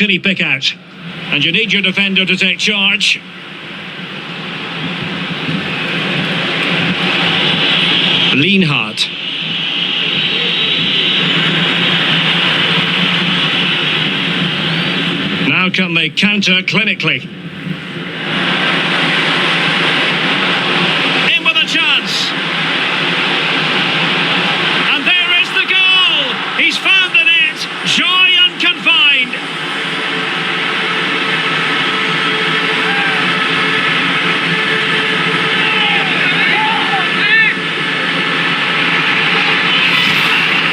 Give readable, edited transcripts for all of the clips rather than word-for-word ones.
can he pick out? And you need your defender to take charge. Lienhardt. Now can they counter clinically? In with a chance. And there is the goal. He's found the net. Joy unconfined.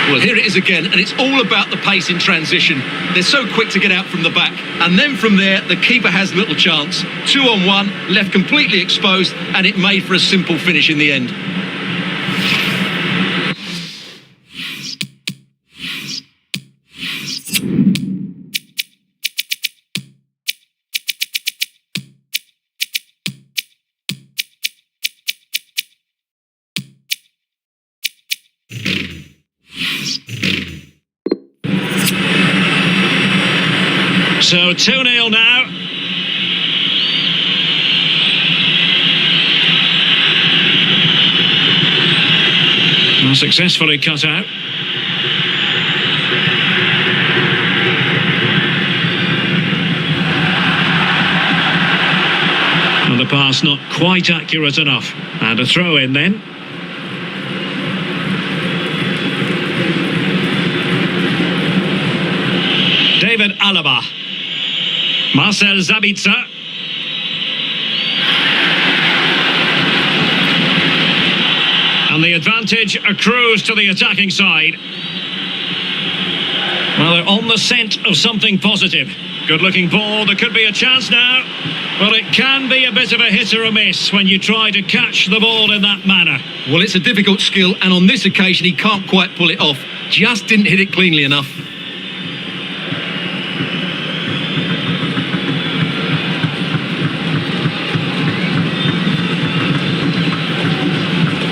Well, here it is again, and it's all about the pace in transition. They're so quick to get out from the back, and then from there, the keeper has little chance. 2-on-1, left completely exposed, and it made for a simple finish in the end. So 2-0 now. Well, successfully cut out. And the pass not quite accurate enough. And a throw in then. David Alaba. Marcel Sabitzer. And the advantage accrues to the attacking side. Well, they're on the scent of something positive. Good looking ball, there could be a chance now. Well, it can be a bit of a hit or a miss when you try to catch the ball in that manner. Well, it's a difficult skill, and on this occasion he can't quite pull it off. Just didn't hit it cleanly enough.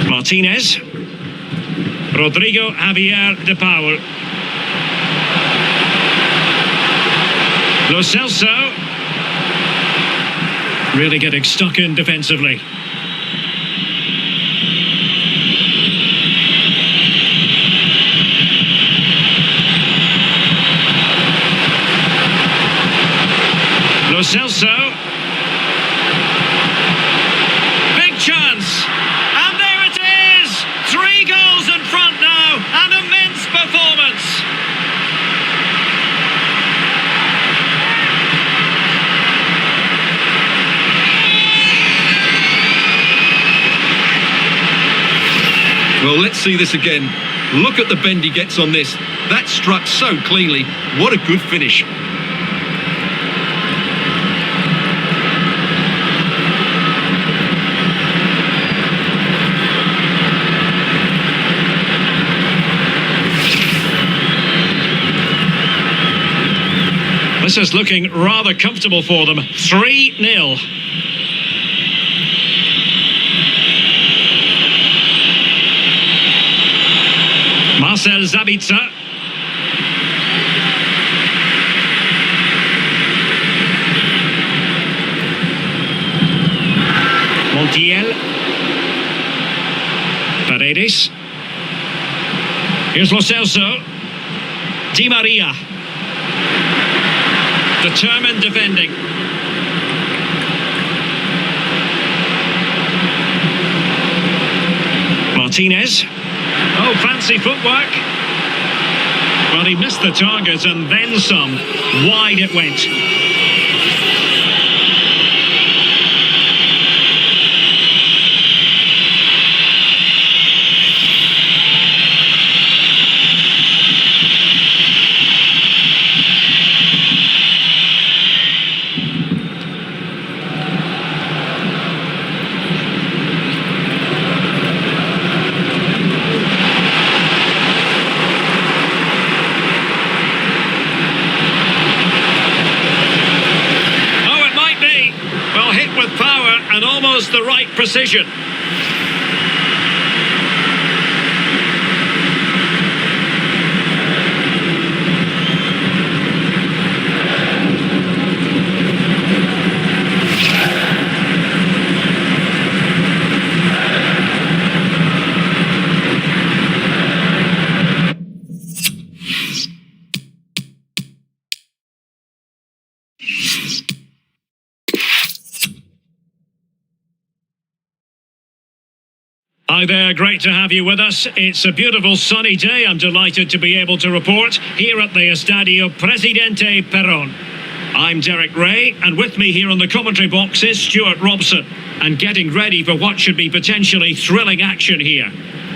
Martinez, Rodrigo Javier de Paul, Lo Celso, really getting stuck in defensively. Lo Celso, big chance. 3 goals in front now, an immense performance. Well, let's see this again. Look at the bend he gets on this. That struck so cleanly. What a good finish. This is looking rather comfortable for them. 3-0. Marcel Sabitzer. Montiel. Paredes. Here's Lo Celso. Di Maria. Determined defending. Martinez. Oh, fancy footwork. But he missed the target and then some. Wide it went. And almost the right precision. Hi there, great to have you with us. It's a beautiful sunny day. I'm delighted to be able to report here at the Estadio Presidente Perón. I'm Derek Ray, and with me here on the commentary box is Stuart Robson. And getting ready for what should be potentially thrilling action here.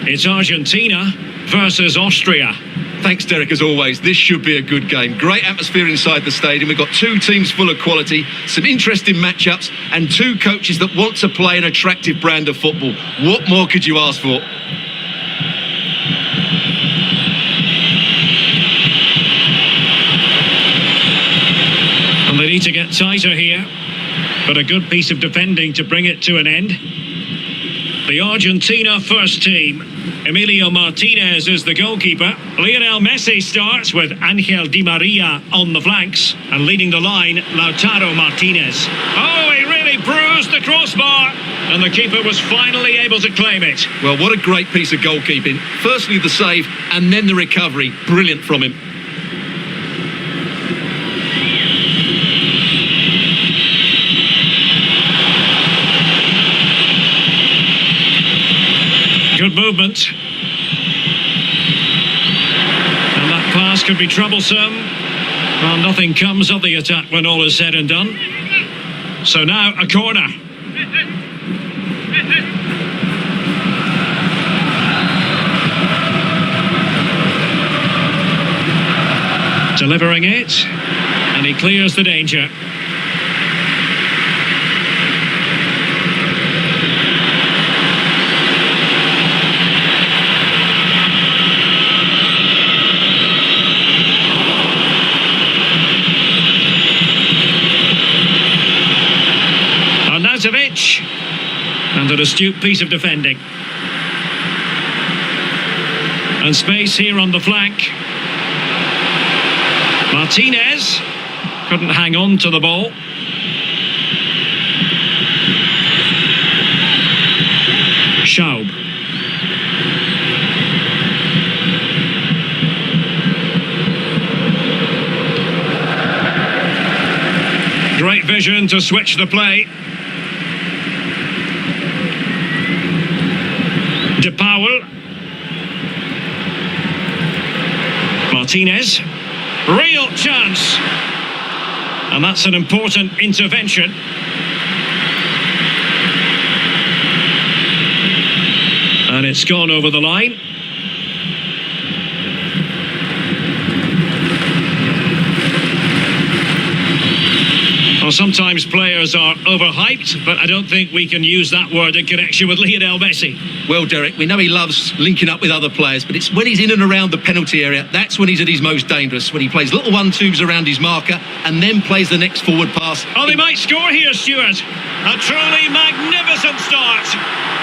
It's Argentina versus Austria. Thanks, Derek, as always. This should be a good game. Great atmosphere inside the stadium. We've got two teams full of quality, some interesting matchups, and two coaches that want to play an attractive brand of football. What more could you ask for? And they need to get tighter here, but a good piece of defending to bring it to an end. The Argentina first team. Emilio Martinez is the goalkeeper. Lionel Messi starts with Angel Di Maria on the flanks. And leading the line, Lautaro Martinez. Oh, he really bruised the crossbar. And the keeper was finally able to claim it. Well, what a great piece of goalkeeping. Firstly, the save, and then the recovery. Brilliant from him. Good movement. And that pass could be troublesome. Well, nothing comes of the attack when all is said and done. So now a corner. Delivering it. And he clears the danger. And an astute piece of defending. And space here on the flank. Martinez couldn't hang on to the ball. Schaub. Great vision to switch the play. De Paul. Martinez. Real chance. And that's an important intervention. And it's gone over the line. Well, sometimes players are overhyped, but I don't think we can use that word in connection with Lionel Messi. Well, Derek, we know he loves linking up with other players, but it's when he's in and around the penalty area, that's when he's at his most dangerous, when he plays little 1-2s around his marker and then plays the next forward pass. Oh, they might score here, Stuart. A truly magnificent start.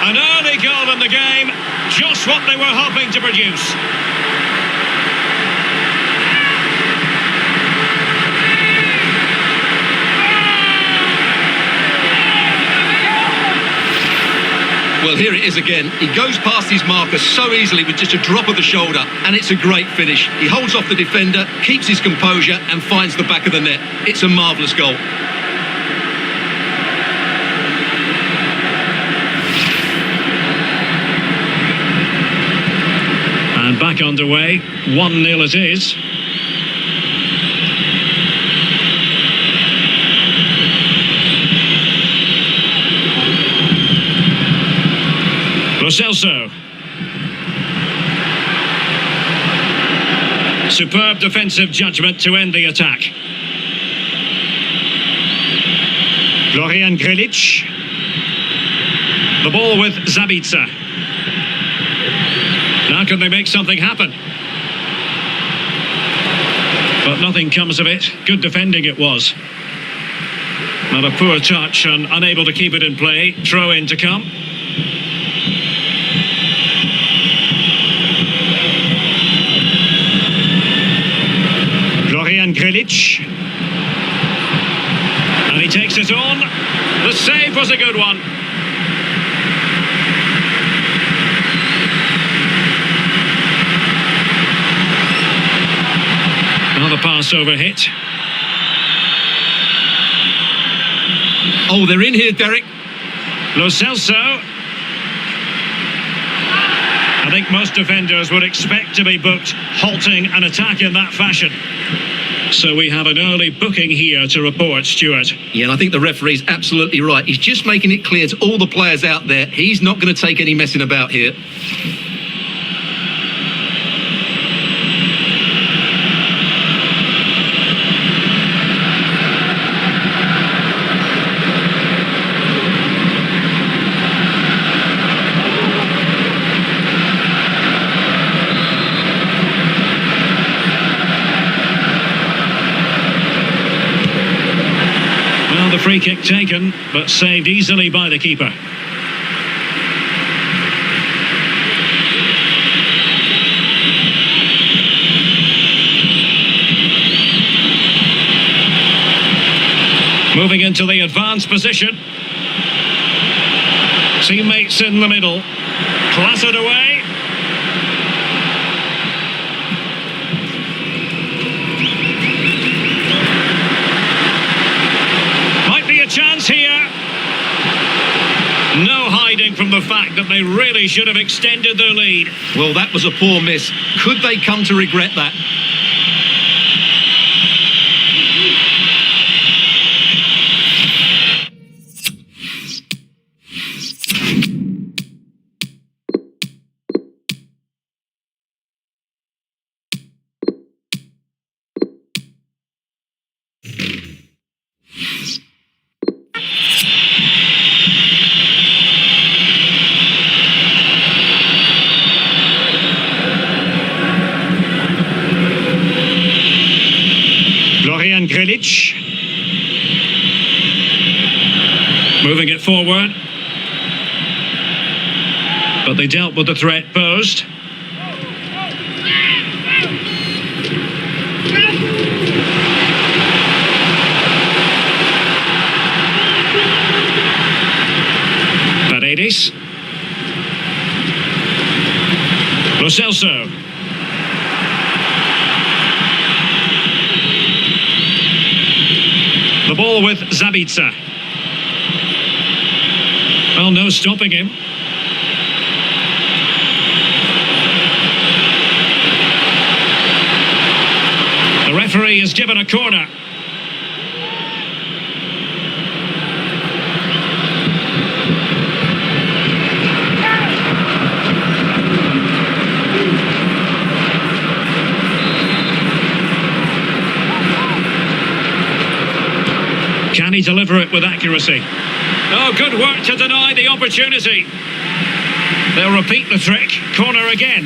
An early goal in the game, just what they were hoping to produce. Well, here it is again. He goes past his marker so easily with just a drop of the shoulder, and it's a great finish. He holds off the defender, keeps his composure, and finds the back of the net. It's a marvellous goal. And back underway, 1-0 it is. Lo Celso. Superb defensive judgment to end the attack. Florian Grilic. The ball with Zabitzer. Now can they make something happen? But nothing comes of it. Good defending it was. Not a poor touch and unable to keep it in play. Throw in to come. Florian Grilic. And he takes it on. The save was a good one. Another pass over hit. Oh, they're in here, Derek. Lo Celso. think most defenders would expect to be booked, halting an attack in that fashion. So we have an early booking here to report, Stuart. Yeah, and I think the referee's absolutely right. He's just making it clear to all the players out there, he's not going to take any messing about here. The free kick taken, but saved easily by the keeper. Moving into the advanced position. Teammates in the middle. Clattered away. Chance here. No hiding from the fact that they really should have extended their lead. Well, that was a poor miss. Could they come to regret that? Moving it forward, but they dealt with the threat posed. Paredes. Lo Celso. The ball with Zabitza. Well, no stopping him. The referee is given a corner. Can he deliver it with accuracy? Oh, good work to deny the opportunity. They'll repeat the trick. Corner again.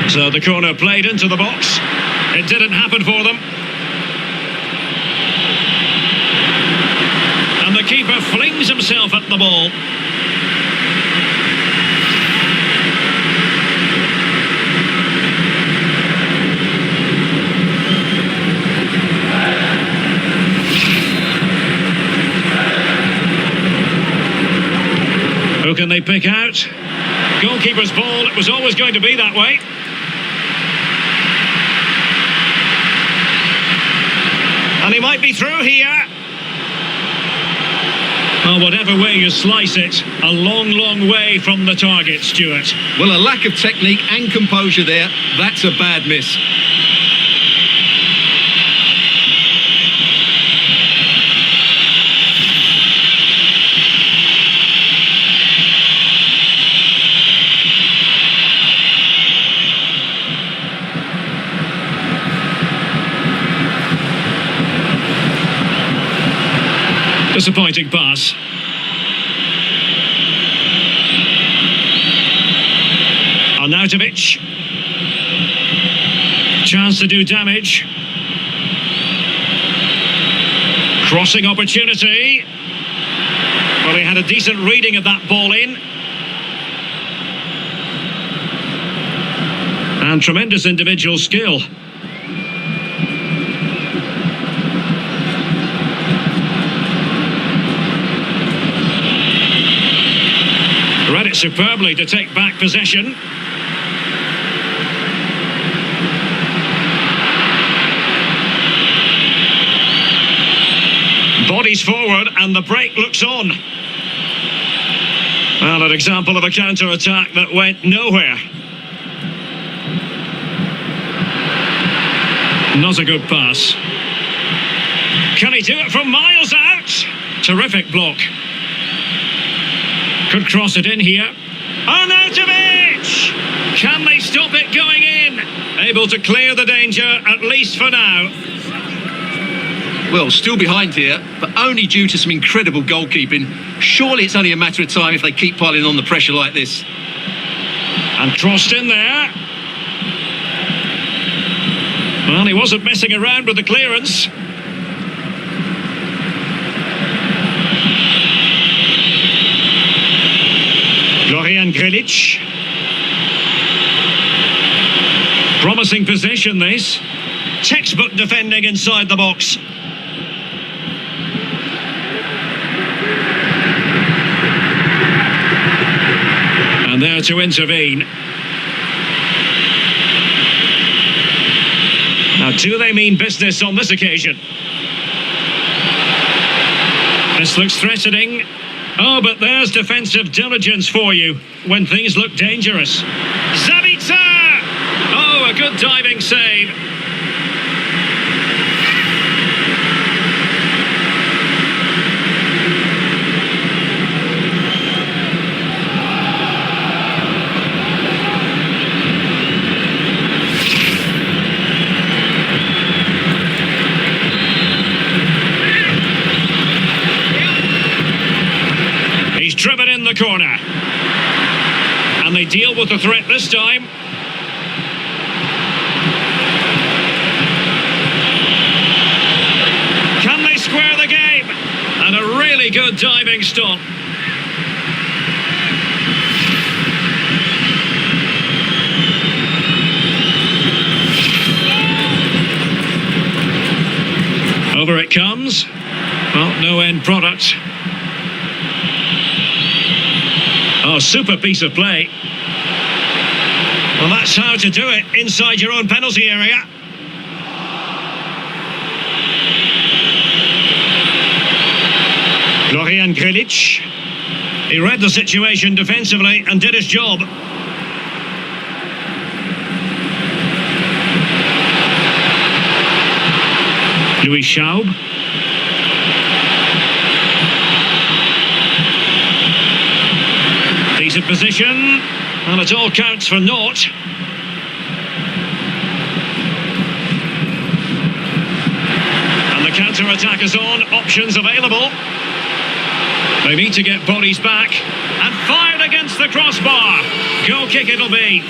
So the corner played into the box. It didn't happen for them. And the keeper flings himself at the ball. Who can they pick out? Goalkeeper's ball. It was always going to be that way. And he might be through here. Well, whatever way you slice it, a long, long way from the target, Stuart. Well, a lack of technique and composure there. That's a bad miss. Disappointing pass. Arnautovic. Chance to do damage. Crossing opportunity. Well, he had a decent reading of that ball in. And tremendous individual skill. Read it superbly to take back possession. forward and the break looks on. Well, an example of a counter-attack that went nowhere. Not a good pass. Can he do it from miles out? Terrific block. Could cross it in here. Arnautovic! Can they stop it going in? Able to clear the danger, at least for now. Well, still behind here, but only due to some incredible goalkeeping. Surely it's only a matter of time if they keep piling on the pressure like this. And crossed in there. Well, he wasn't messing around with the clearance. Florian Grilic. Promising possession, this. Textbook defending inside the box. And there to intervene. Now, do they mean business on this occasion? This looks threatening. Oh, but there's defensive diligence for you when things look dangerous. Zabitzer! Oh, a good diving save. He's driven in the corner. And they deal with the threat this time. Can they square the game? And a really good diving stop. Over it comes. Well, no end product. Oh, super piece of play. Well, that's how to do it inside your own penalty area. Florian Grilic. He read the situation defensively and did his job. Louis Schaub. Decent position. And it all counts for naught. And the counter-attack is on. Options available. They need to get bodies back. And fired against the crossbar. Goal kick it'll be.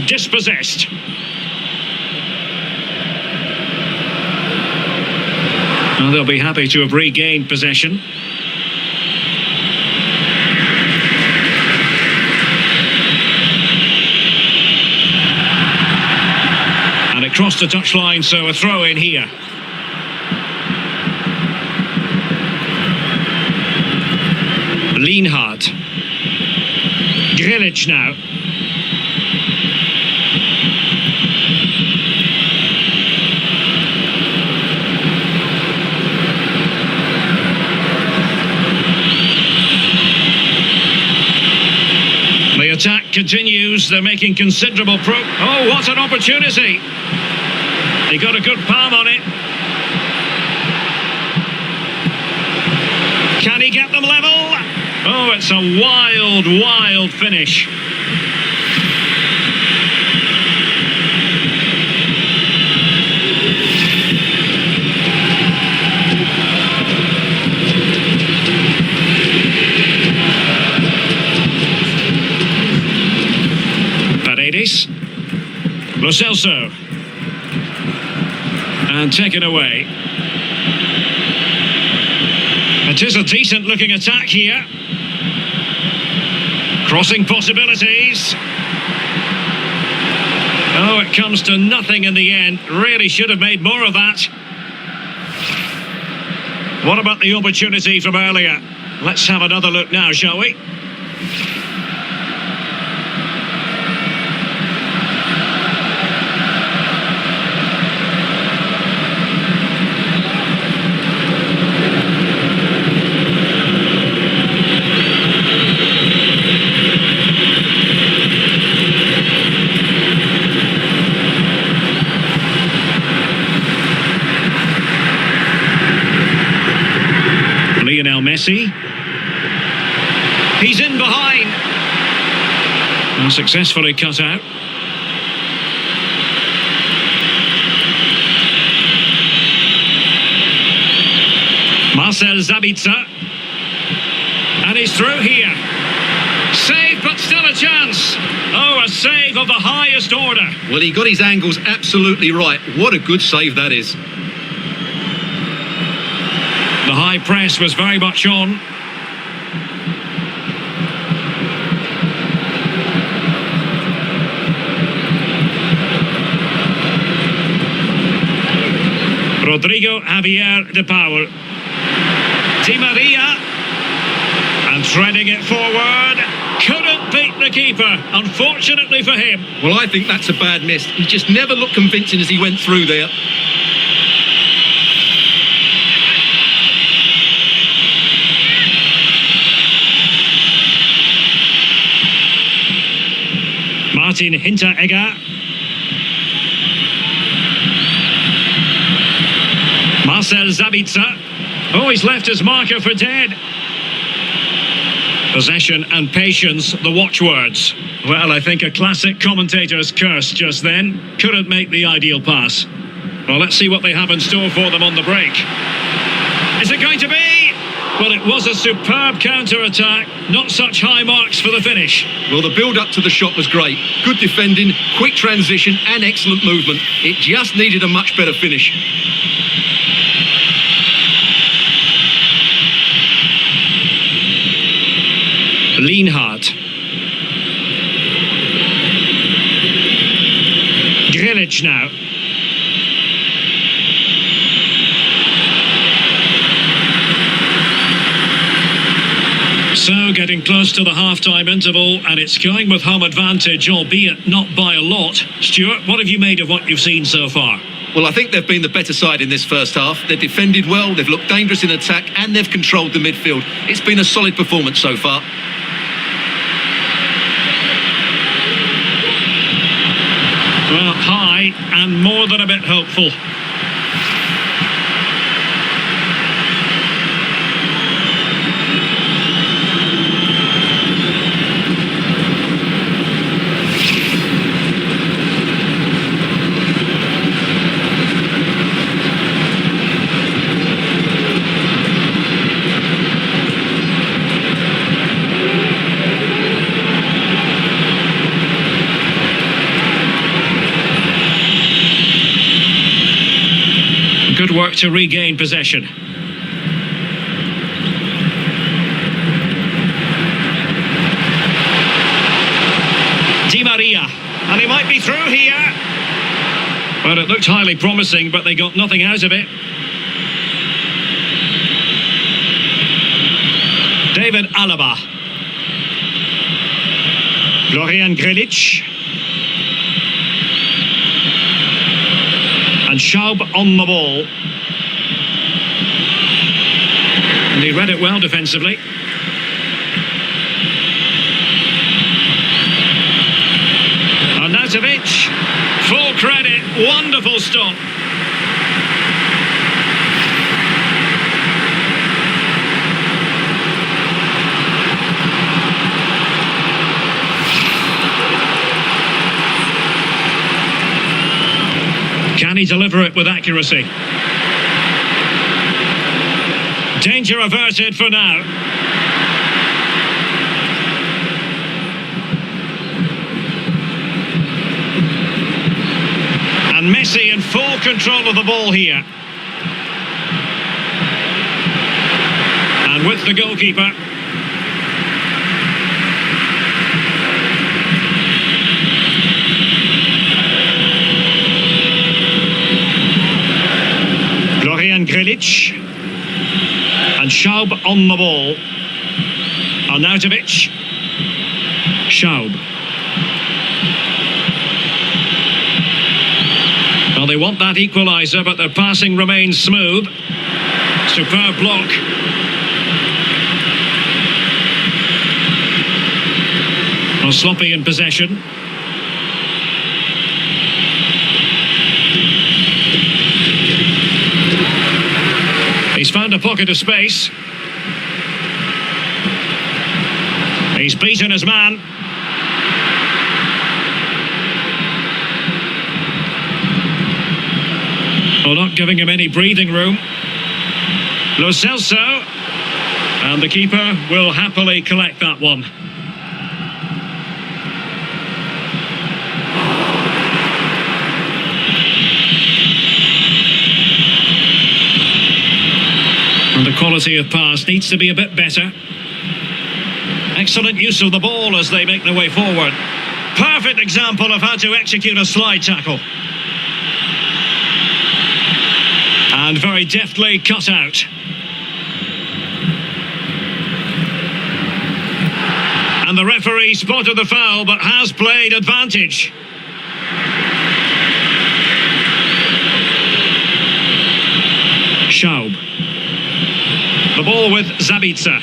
Dispossessed. Well, they'll be happy to have regained possession. And it crossed the touchline, so a throw in here. Lienhard. Grilic now. The attack continues. They're making considerable Oh, what an opportunity! He got a good palm on it. Can he get them level? Oh, it's a wild, wild finish. Paredes. Lo Celso. And taken away. It is a decent looking attack here. Crossing possibilities. Oh, it comes to nothing in the end. Really should have made more of that. What about the opportunity from earlier? Let's have another look now, shall we? Messi. He's in behind. And successfully cut out. Marcel Sabitzer. And he's through here. Save, but still a chance. Oh, a save of the highest order. Well, he got his angles absolutely right. What a good save that is. The high press was very much on. Rodrigo Javier de Paul. Di Maria. And threading it forward. Couldn't beat the keeper, unfortunately for him. Well, I think that's a bad miss. He just never looked convincing as he went through there. Martin Hinteregger. Marcel Sabitzer. Oh, he's left his marker for dead. Possession and patience, the watchwords. Well, I think a classic commentator's curse just then. Couldn't make the ideal pass. Well, let's see what they have in store for them on the break. Is it going to be? Well, it was a superb counter-attack. Not such high marks for the finish. Well, the build-up to the shot was great. Good defending, quick transition and excellent movement. It just needed a much better finish. Lienhardt. Grilic now. So, getting close to the half-time interval, and it's going with home advantage, albeit not by a lot. Stuart, what have you made of what you've seen so far? Well, I think they've been the better side in this first half. They've defended well, they've looked dangerous in attack, and they've controlled the midfield. It's been a solid performance so far. Well, high and more than a bit hopeful. Good work to regain possession. Di Maria. And he might be through here. Well, it looked highly promising, but they got nothing out of it. David Alaba. Florian Grilic. And Schaub on the ball. And he read it well defensively. Arnautovic, full credit, wonderful stop. Can he deliver it with accuracy? Danger averted for now. full control of the ball here. And with the goalkeeper. Grilic and Schaub on the ball. Arnautovic. Schaub. Well, they want that equaliser, but their passing remains smooth. Superb block. Well, sloppy in possession. He's found a pocket of space. He's beaten his man. Well, not giving him any breathing room. Lo Celso. And the keeper will happily collect that one. And the quality of pass needs to be a bit better. Excellent use of the ball as they make their way forward. Perfect example of how to execute a slide tackle. And very deftly cut out. And the referee spotted the foul but has played advantage. Schaub. The ball with Zabitzer.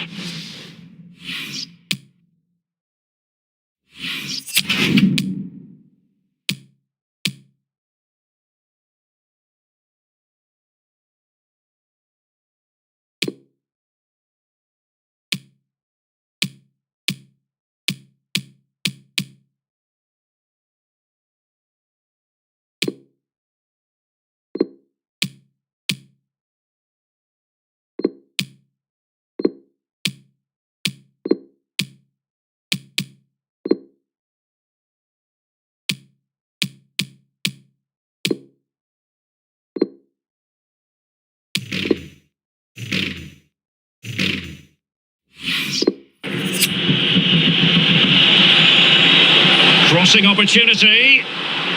Crossing opportunity.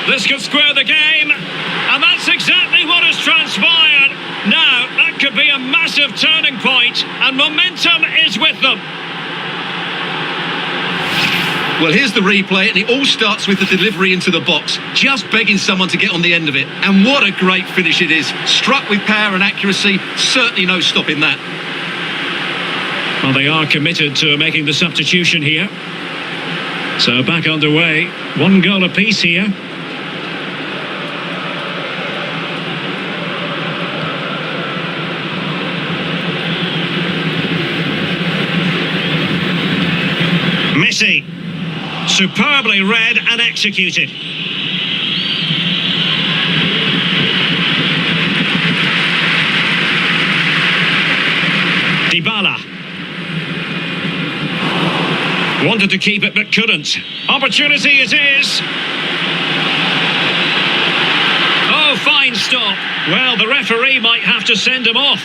This could square the game. And that's exactly what has transpired. Now, that could be a massive turning point, and momentum is with them. Well, here's the replay, and it all starts with the delivery into the box, just begging someone to get on the end of it. And what a great finish it is. Struck with power and accuracy, certainly no stopping that. Well, they are committed to making the substitution here. So back underway, 1 goal apiece here. Messi, superbly read and executed. Dybala. Wanted to keep it but couldn't. Opportunity it is. Oh, fine stop. Well, the referee might have to send him off.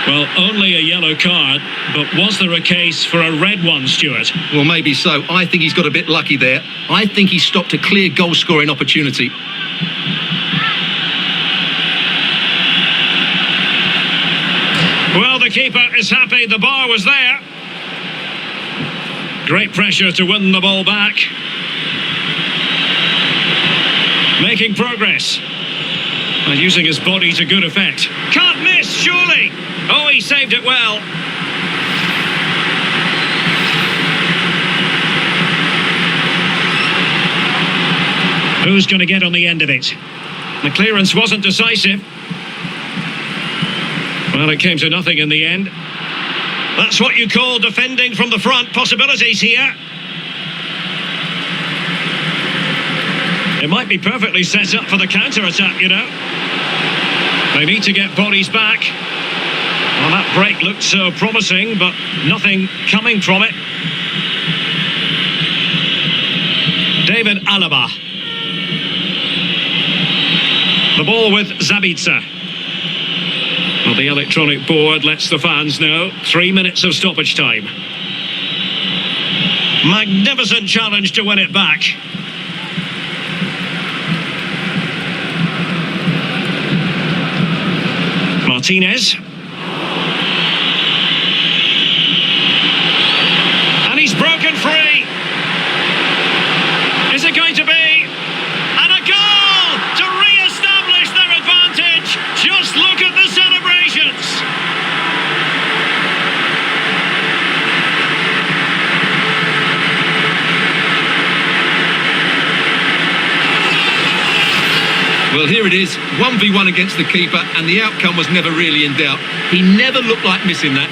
Well, only a yellow card, but was there a case for a red one, Stuart? Well, maybe so. I think he's got a bit lucky there. I think he stopped a clear goal-scoring opportunity. Well, the keeper is happy the bar was there. Great pressure to win the ball back. Making progress. And using his body to good effect. Can't miss, surely! Oh, he saved it well. Who's going to get on the end of it? The clearance wasn't decisive. Well, it came to nothing in the end. That's what you call defending from the front. Possibilities here. It might be perfectly set up for the counter-attack, you know. They need to get bodies back. Well, that break looked so promising, but nothing coming from it. David Alaba. The ball with Zabitsa. Well, the electronic board lets the fans know 3 minutes of stoppage time. Magnificent challenge to win it back. Martinez. And he's broken free. Is it going to be? And a goal to re-establish their advantage. Just look at the celebrations. Well, here it is, 1v1 against the keeper, and the outcome was never really in doubt. He never looked like missing that.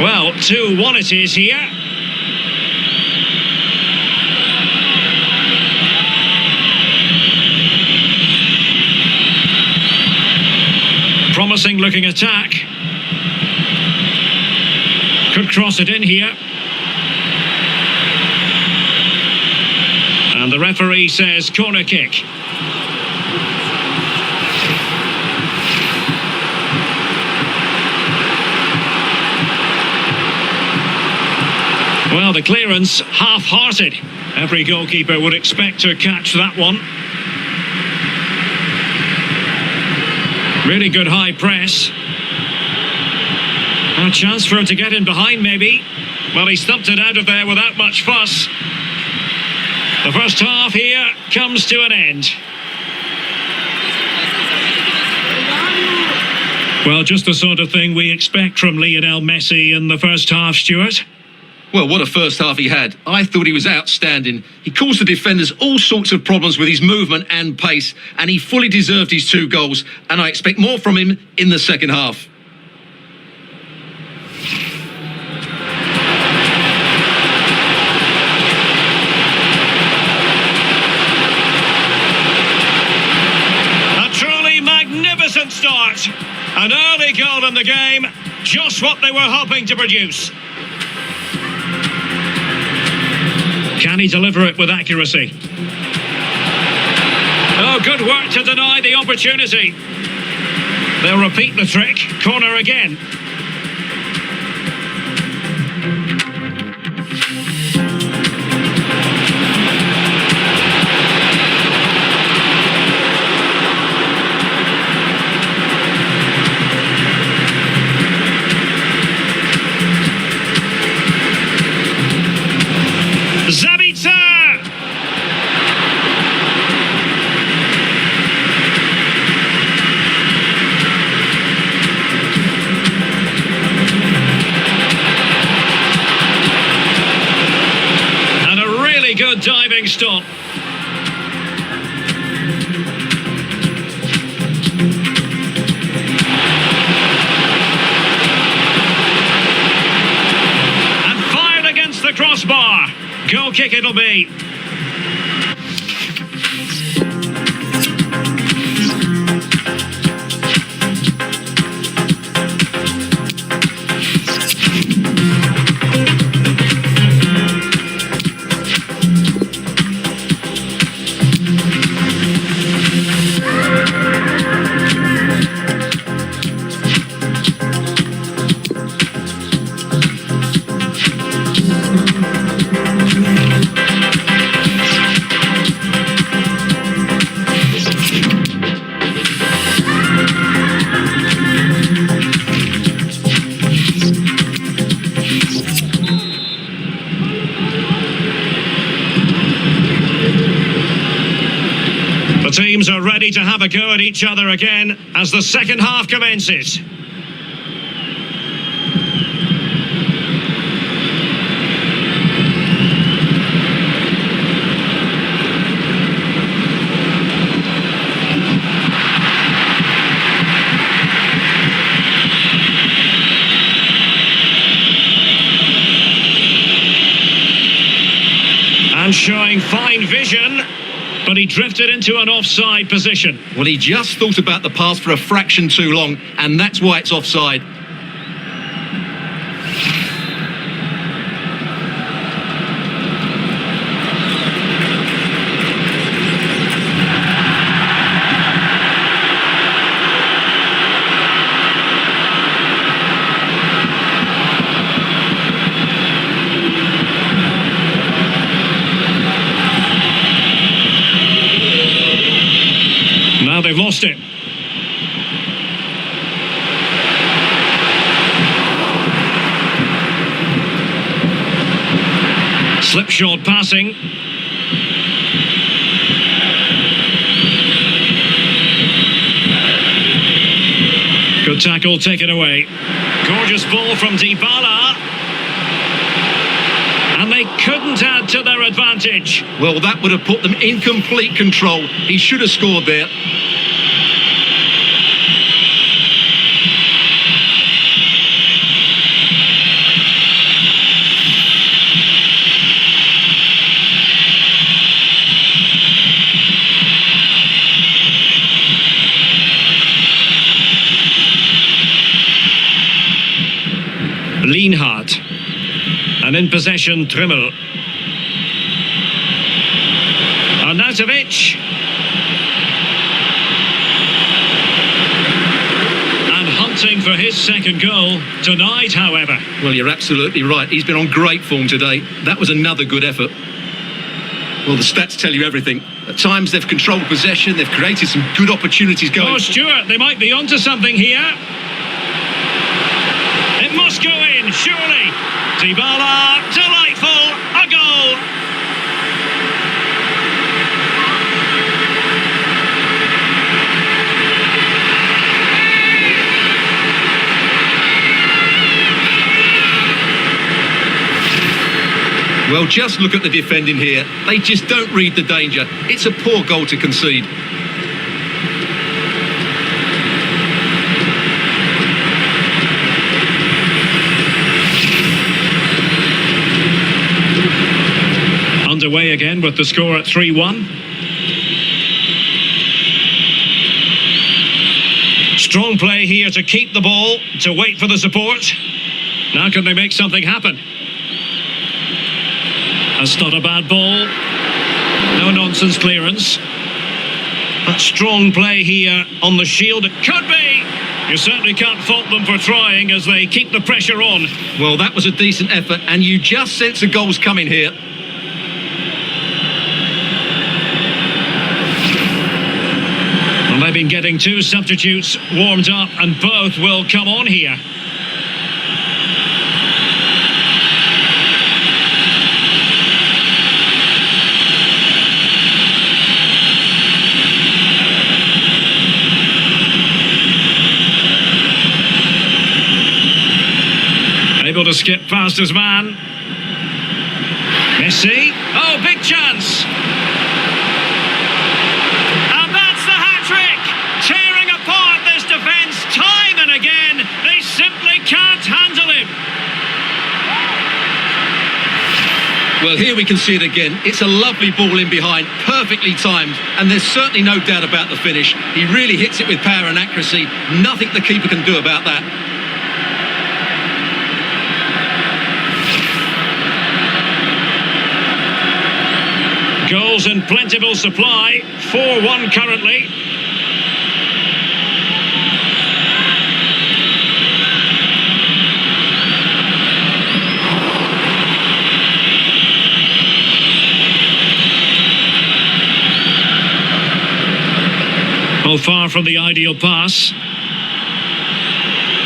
Well, 2-1 it is here. Promising looking attack. Could cross it in here. And the referee says corner kick. Well, the clearance half-hearted. Every goalkeeper would expect to catch that one. Really good high press. A chance for him to get in behind, maybe. Well, he stumped it out of there without much fuss. The first half here comes to an end. Well, just the sort of thing we expect from Lionel Messi in the first half, Stuart. Well, what a first half he had. I thought he was outstanding. He caused the defenders all sorts of problems with his movement and pace, and he fully deserved his 2 goals, and I expect more from him in the second half. A truly magnificent start. An early goal in the game, just what they were hoping to produce. Can he deliver it with accuracy? Oh, good work to deny the opportunity. They'll repeat the trick. Corner again. Zabitsa! And a really good diving stop. And fired against the crossbar. Goal kick it'll be. The teams are ready to have a go at each other again as the second half commences. And showing fine vision. But he drifted into an offside position. Well, he just thought about the pass for a fraction too long, and that's why it's offside. Now they've lost it. Slipshod passing. Good tackle taken away. Gorgeous ball from Dybala. And they couldn't add to their advantage. Well, that would have put them in complete control. He should have scored there. Lienhardt. And in possession, Trimmel. Arnautovic. And hunting for his second goal tonight, however. Well, you're absolutely right. He's been on great form today. That was another good effort. Well, the stats tell you everything. At times, they've controlled possession. They've created some good opportunities going. Oh, Stuart, they might be onto something here. It must go in, surely. Dybala, delightful, a goal. Well, just look at the defending here. They just don't read the danger. It's a poor goal to concede. Underway again with the score at 3-1. Strong play here to keep the ball, to wait for the support. Now can they make something happen? That's not a bad ball. No nonsense clearance. That strong play here on the shield. It could be. You certainly can't fault them for trying as they keep the pressure on. Well, that was a decent effort, and you just sense the goal's coming here. Well, they've been getting two substitutes warmed up, and both will come on here. Able to skip past his man. Messi. Oh, big chance. And that's the hat-trick. Tearing apart this defence time and again. They simply can't handle him. Well, here we can see it again. It's a lovely ball in behind, perfectly timed, and there's certainly no doubt about the finish. He really hits it with power and accuracy. Nothing the keeper can do about that. Goals in plentiful supply, 4-1 currently. Well, far from the ideal pass.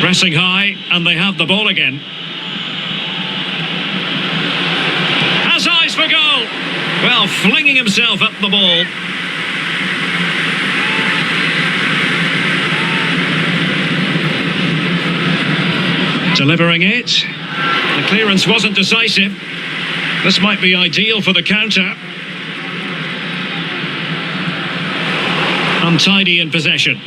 Pressing high, and they have the ball again. Has eyes for goal. Well, flinging himself up the ball. Delivering it. The clearance wasn't decisive. This might be ideal for the counter. Untidy in possession.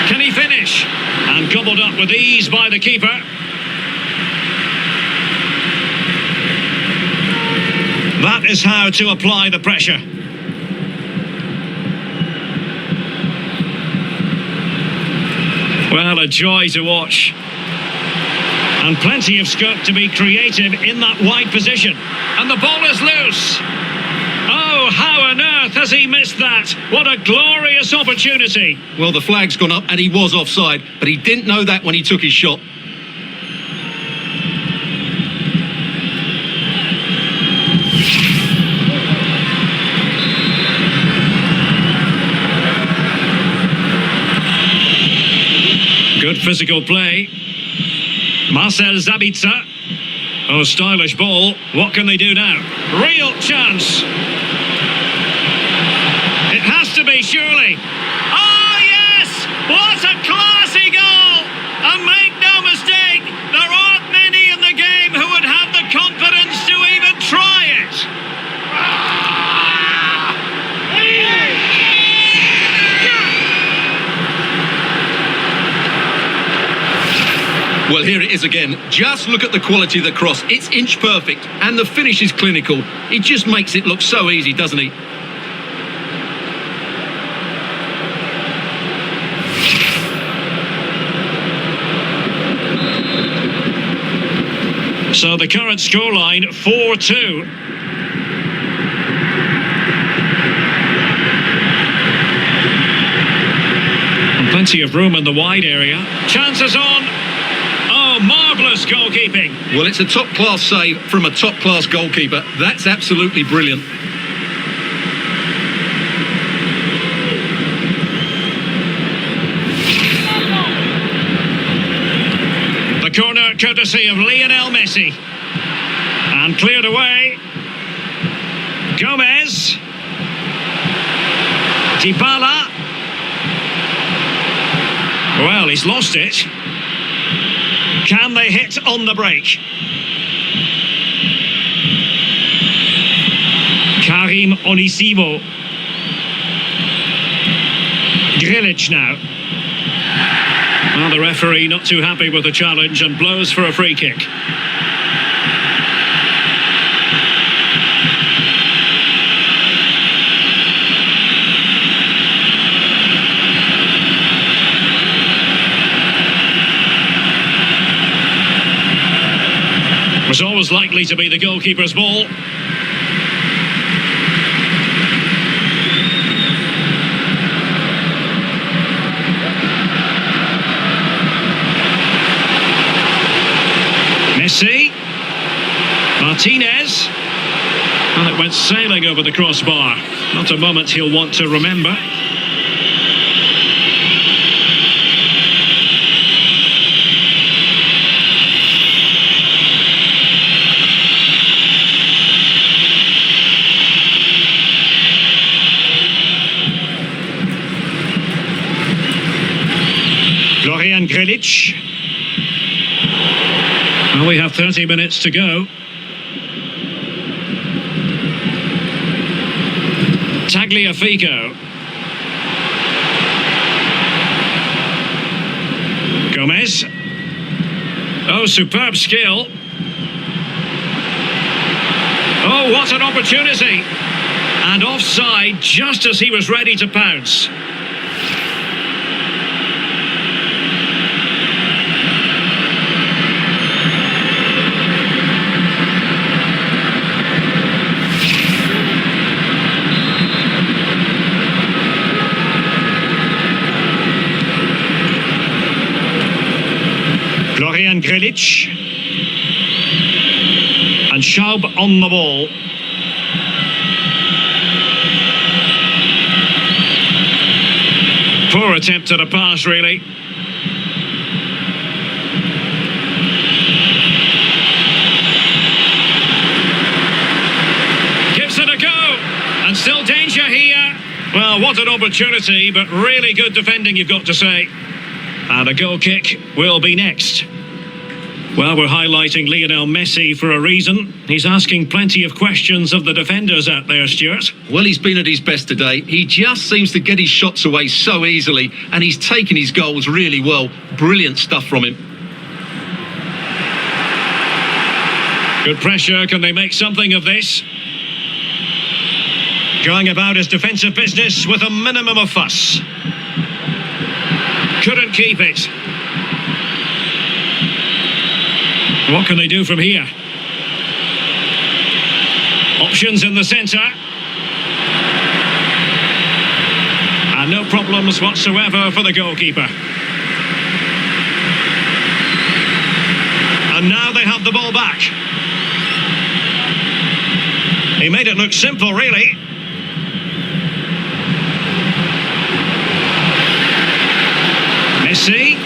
Can he finish? And gobbled up with ease by the keeper. That is how to apply the pressure. Well, a joy to watch. And plenty of scope to be creative in that wide position. And the ball is loose. Oh, how on earth has he missed that? What a glorious opportunity. Well, the flag's gone up and he was offside, but he didn't know that when he took his shot. Good physical play. Marcel Sabitzer. Oh, stylish ball. What can they do now? Real chance. It has to be, surely. Oh, yes! What a classy goal! And make no mistake, there aren't many in the game who would have the confidence to even try it. Well, here it is again. Just look at the quality of the cross. It's inch perfect and the finish is clinical. He just makes it look so easy, doesn't he? So the current scoreline, 4-2. And plenty of room in the wide area. Chances on. Oh, marvellous goalkeeping. Well, it's a top-class save from a top-class goalkeeper. That's absolutely brilliant. The corner courtesy of Lionel Messi. And cleared away. Gomez. Dybala. Well, he's lost it. Can they hit on the break? Karim Onisivo. Grilic now. Well, the referee not too happy with the challenge and blows for a free kick. Was always likely to be the goalkeeper's ball. Messi. Martinez. Well, it went sailing over the crossbar. Not a moment he'll want to remember. Grilic. Well, we have 30 minutes to go. Tagliafico. Gomez. Oh, superb skill. Oh, what an opportunity. And offside just as he was ready to pounce. Grilic and Schaub on the ball. Poor attempt at a pass, really. Gives it a go, and still danger here. Well, what an opportunity, but really good defending, you've got to say. And a goal kick will be next. Well, we're highlighting Lionel Messi for a reason. He's asking plenty of questions of the defenders out there, Stuart. Well, he's been at his best today. He just seems to get his shots away so easily, and he's taken his goals really well. Brilliant stuff from him. Good pressure. Can they make something of this? Going about his defensive business with a minimum of fuss. Couldn't keep it. What can they do from here? Options in the centre. And no problems whatsoever for the goalkeeper. And now they have the ball back. He made it look simple, really. Messi.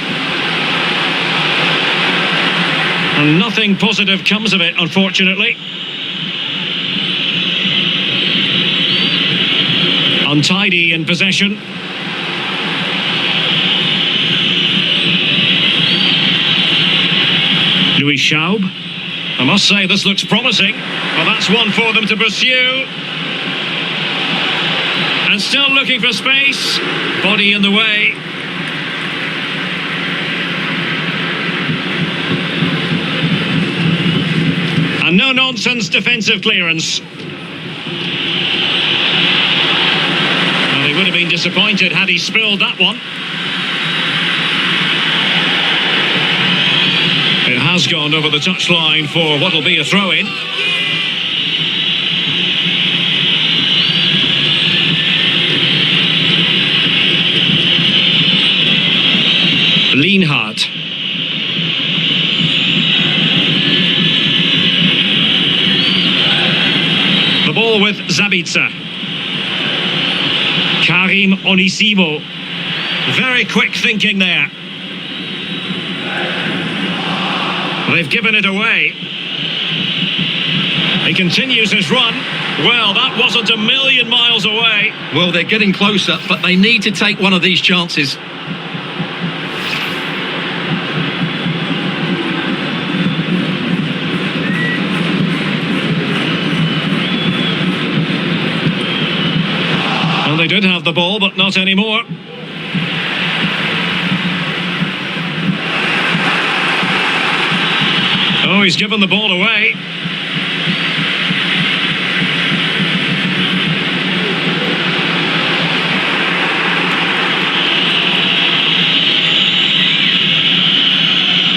And nothing positive comes of it, unfortunately. Untidy in possession. Louis Schaub. I must say this looks promising. Well, that's one for them to pursue. And still looking for space. Body in the way. And no-nonsense defensive clearance. Well, he would have been disappointed had he spilled that one. It has gone over the touchline for what will be a throw-in. Lienhardt. The ball with Zabitzer. Karim Onisivo. Very quick thinking there. They've given it away. He continues his run. Well, that wasn't a million miles away. Well, they're getting closer, but they need to take one of these chances. Well, they did have the ball, but not anymore. Oh, he's given the ball away.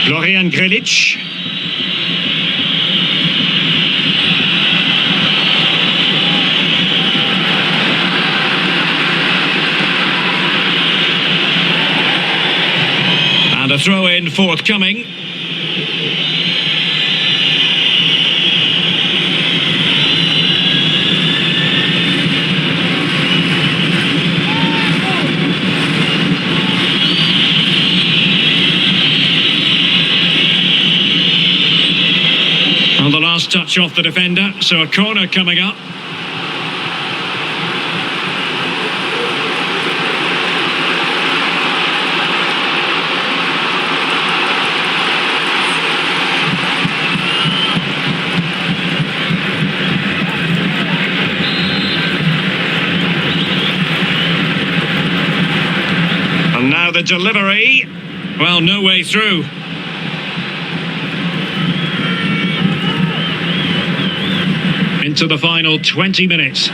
Florian Grilic. And a throw-in forthcoming. And the last touch off the defender, so a corner coming up. And now the delivery. Well, no way through. Into the final 20 minutes.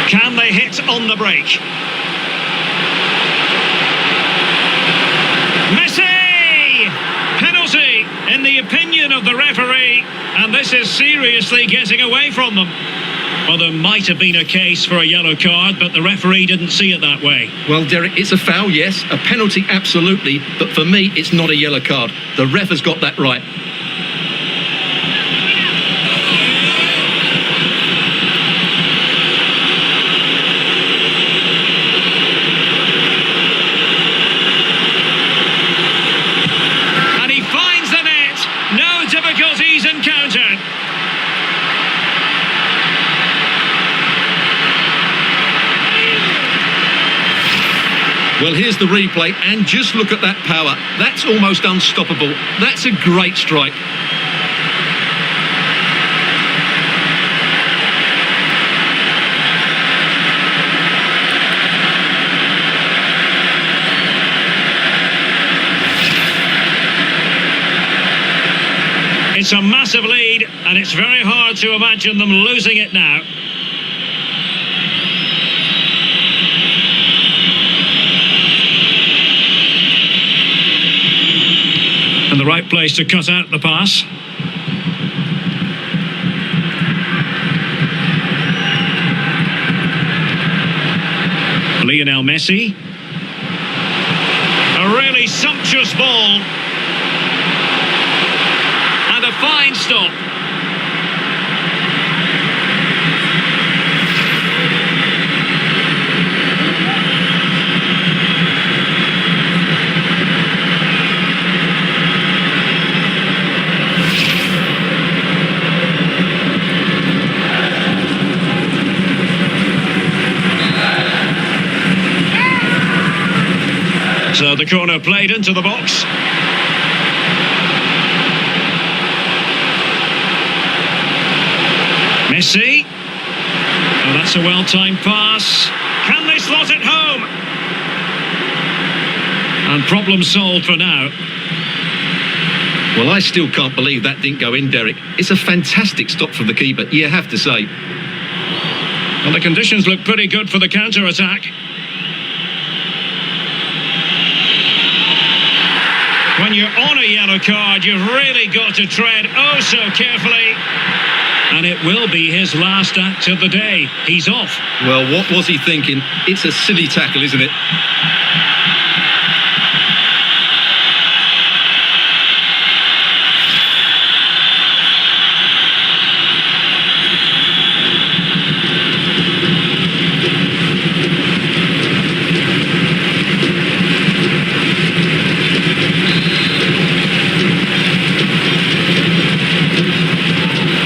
Can they hit on the break? Messi! Penalty, in the opinion of the referee, and this is seriously getting away from them. Well, there might have been a case for a yellow card, but the referee didn't see it that way. Well, Derek, it's a foul, yes. A penalty, absolutely. But for me, it's not a yellow card. The ref has got that right. Difficulties encountered. Well, here's the replay, and just look at that power. That's almost unstoppable. That's a great strike. It's a massive lead, and it's very hard to imagine them losing it now. right place to cut out the pass. Lionel Messi. A really sumptuous ball. And a fine stop. So the corner played into the box. Messi. Oh, that's a well-timed pass. Can they slot it home? And problem solved for now. Well, I still can't believe that didn't go in, Derek. It's a fantastic stop from the keeper, you have to say. Well, the conditions look pretty good for the counter-attack. When you're on a yellow card, you've really got to tread oh so carefully. And it will be his last act of the day. He's off. Well, what was he thinking? It's a silly tackle, isn't it?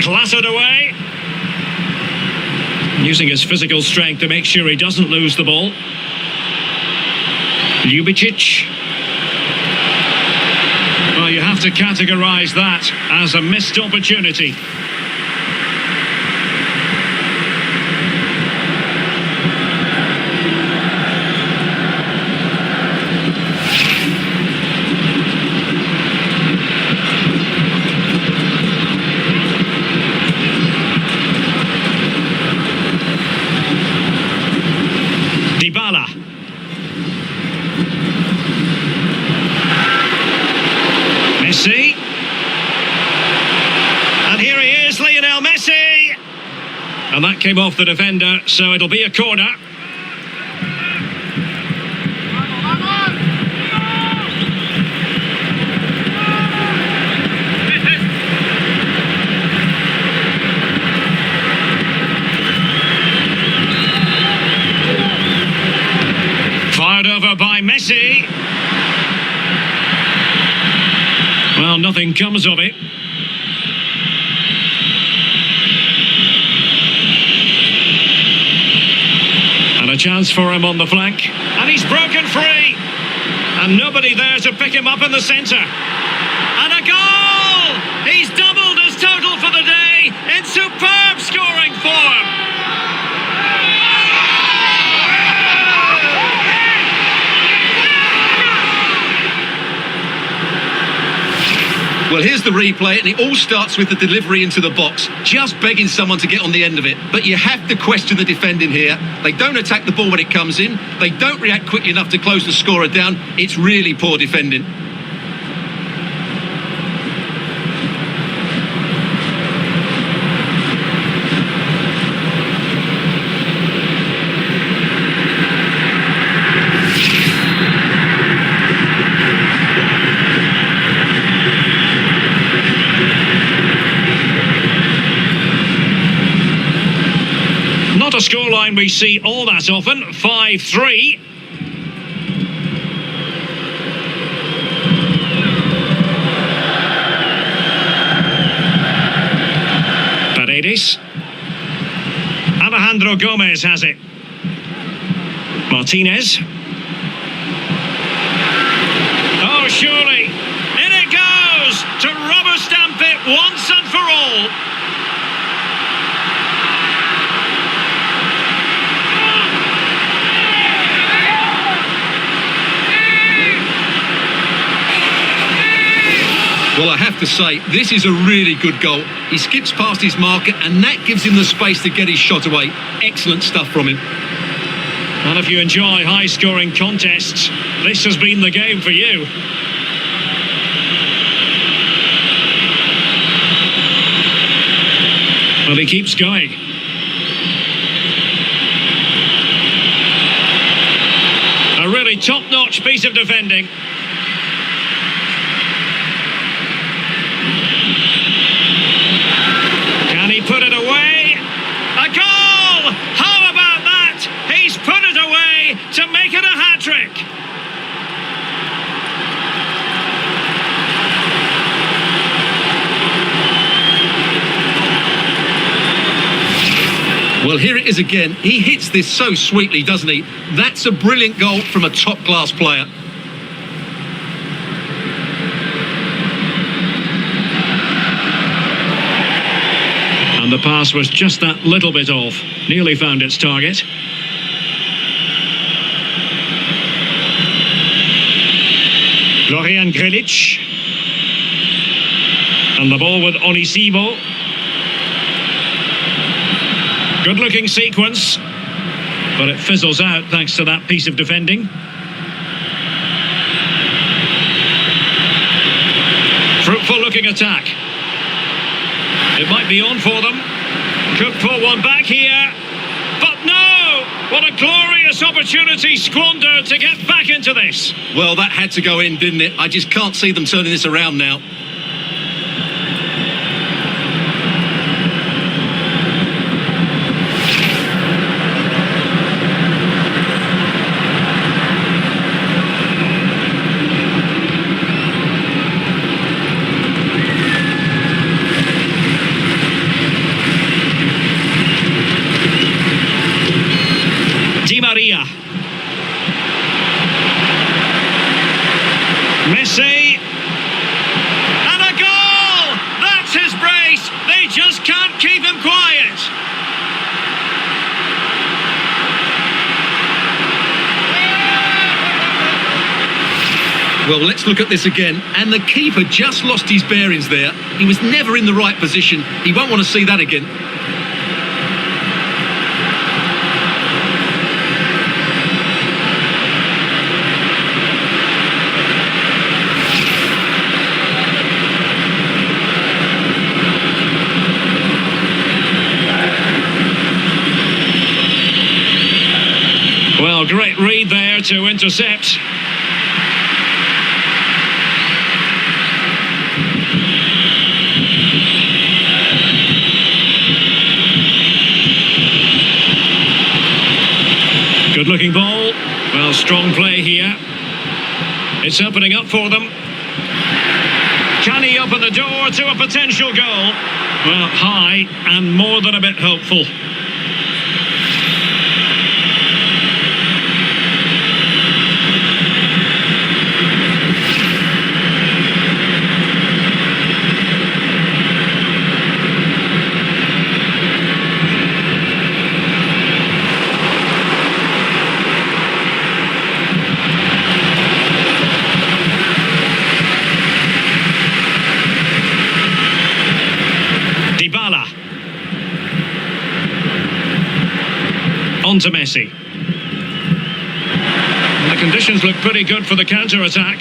Clattered away. Using his physical strength to make sure he doesn't lose the ball. Ljubicic. Well, you have to categorise that as a missed opportunity. Dybala. Messi. And here he is, Lionel Messi. And that came off the defender, so it'll be a corner. Fired over by Messi. Well, nothing comes of it. And a chance for him on the flank. And he's broken free. And nobody there to pick him up in the centre. And a goal! He's doubled his total for the day in superb scoring form. Well, here's the replay, and it all starts with the delivery into the box, just begging someone to get on the end of it. But you have to question the defending here. They don't attack the ball when it comes in. They don't react quickly enough to close the scorer down. It's really poor defending. Not a scoreline we see all that often. 5-3. Paredes. Alejandro Gomez has it. Martinez. Oh, surely. In it goes to rubber stamp it once and for all. Well, I have to say, this is a really good goal. He skips past his marker, and that gives him the space to get his shot away. Excellent stuff from him. And if you enjoy high-scoring contests, this has been the game for you. Well, he keeps going. A really top-notch piece of defending. Can he put it away? A goal! How about that? He's put it away to make it a hat-trick. Well, here it is again. He hits this so sweetly, doesn't he? That's a brilliant goal from a top-class player. And the pass was just that little bit off. Nearly found its target. Florian Grilic. And the ball with Onisivo. Good-looking sequence, but it fizzles out thanks to that piece of defending. Fruitful-looking attack. It might be on for them. Could pull one back here, but no! What a glorious opportunity squandered to get back into this. Well, that had to go in, didn't it? I just can't see them turning this around now. Maria. Messi. And a goal! That's his brace. They just can't keep him quiet. Well, let's look at this again. And the keeper just lost his bearings there. He was never in the right position. He won't want to see that again. Well, great read there to intercept. Good-looking ball. Well, strong play here. It's opening up for them. Can he open the door to a potential goal? Well, high and more than a bit hopeful. On to Messi. And the conditions look pretty good for the counter-attack.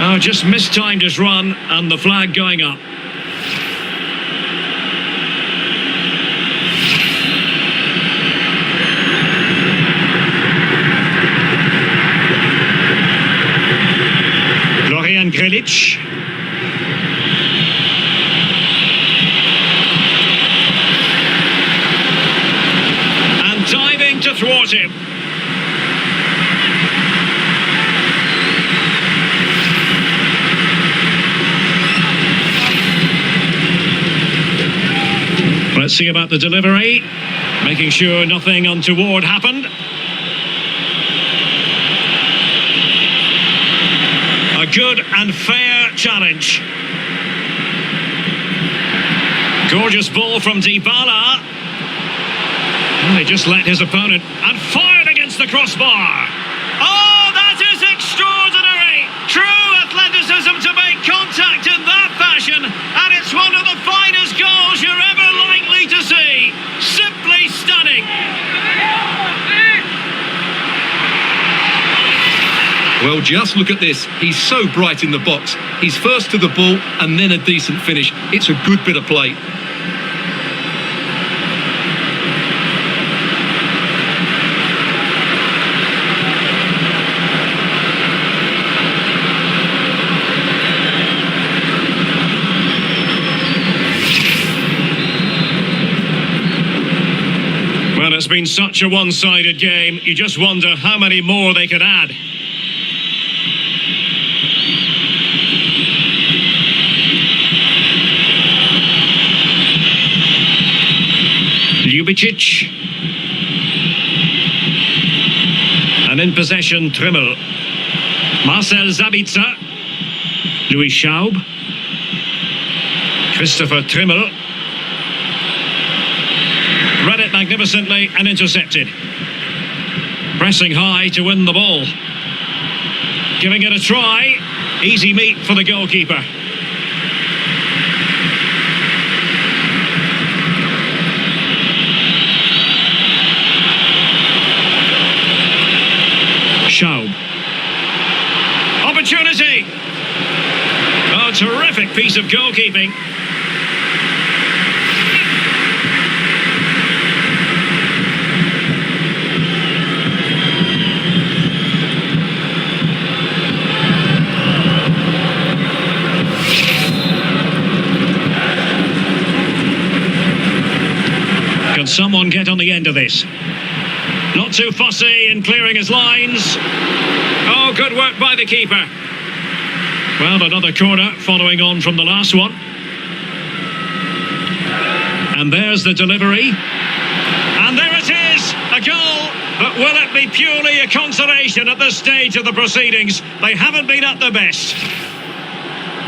Oh, just mistimed his run and the flag going up. Florian Grilic. Diving to thwart him. Let's see about the delivery. Making sure nothing untoward happened. A good and fair challenge. Gorgeous ball from Dybala. Well, he just let his opponent and fired against the crossbar. Oh, that is extraordinary! True athleticism to make contact in that fashion, and it's one of the finest goals you're ever likely to see. Simply stunning. Well, just look at this. He's so bright in the box. He's first to the ball and then a decent finish. It's a good bit of play. And it's been such a one-sided game, you just wonder how many more they could add. Ljubicic. And in possession, Trimmel. Marcel Sabitzer. Louis Schaub. Christopher Trimmel. Read it magnificently and intercepted. Pressing high to win the ball. Giving it a try. Easy meet for the goalkeeper. Schaub. Opportunity! Oh, terrific piece of goalkeeping. Can someone get on the end of this? Not too fussy in clearing his lines. Oh, good work by the keeper. Well, another corner following on from the last one. And there's the delivery. And there it is, a goal. But will it be purely a consolation at this stage of the proceedings? They haven't been at their best.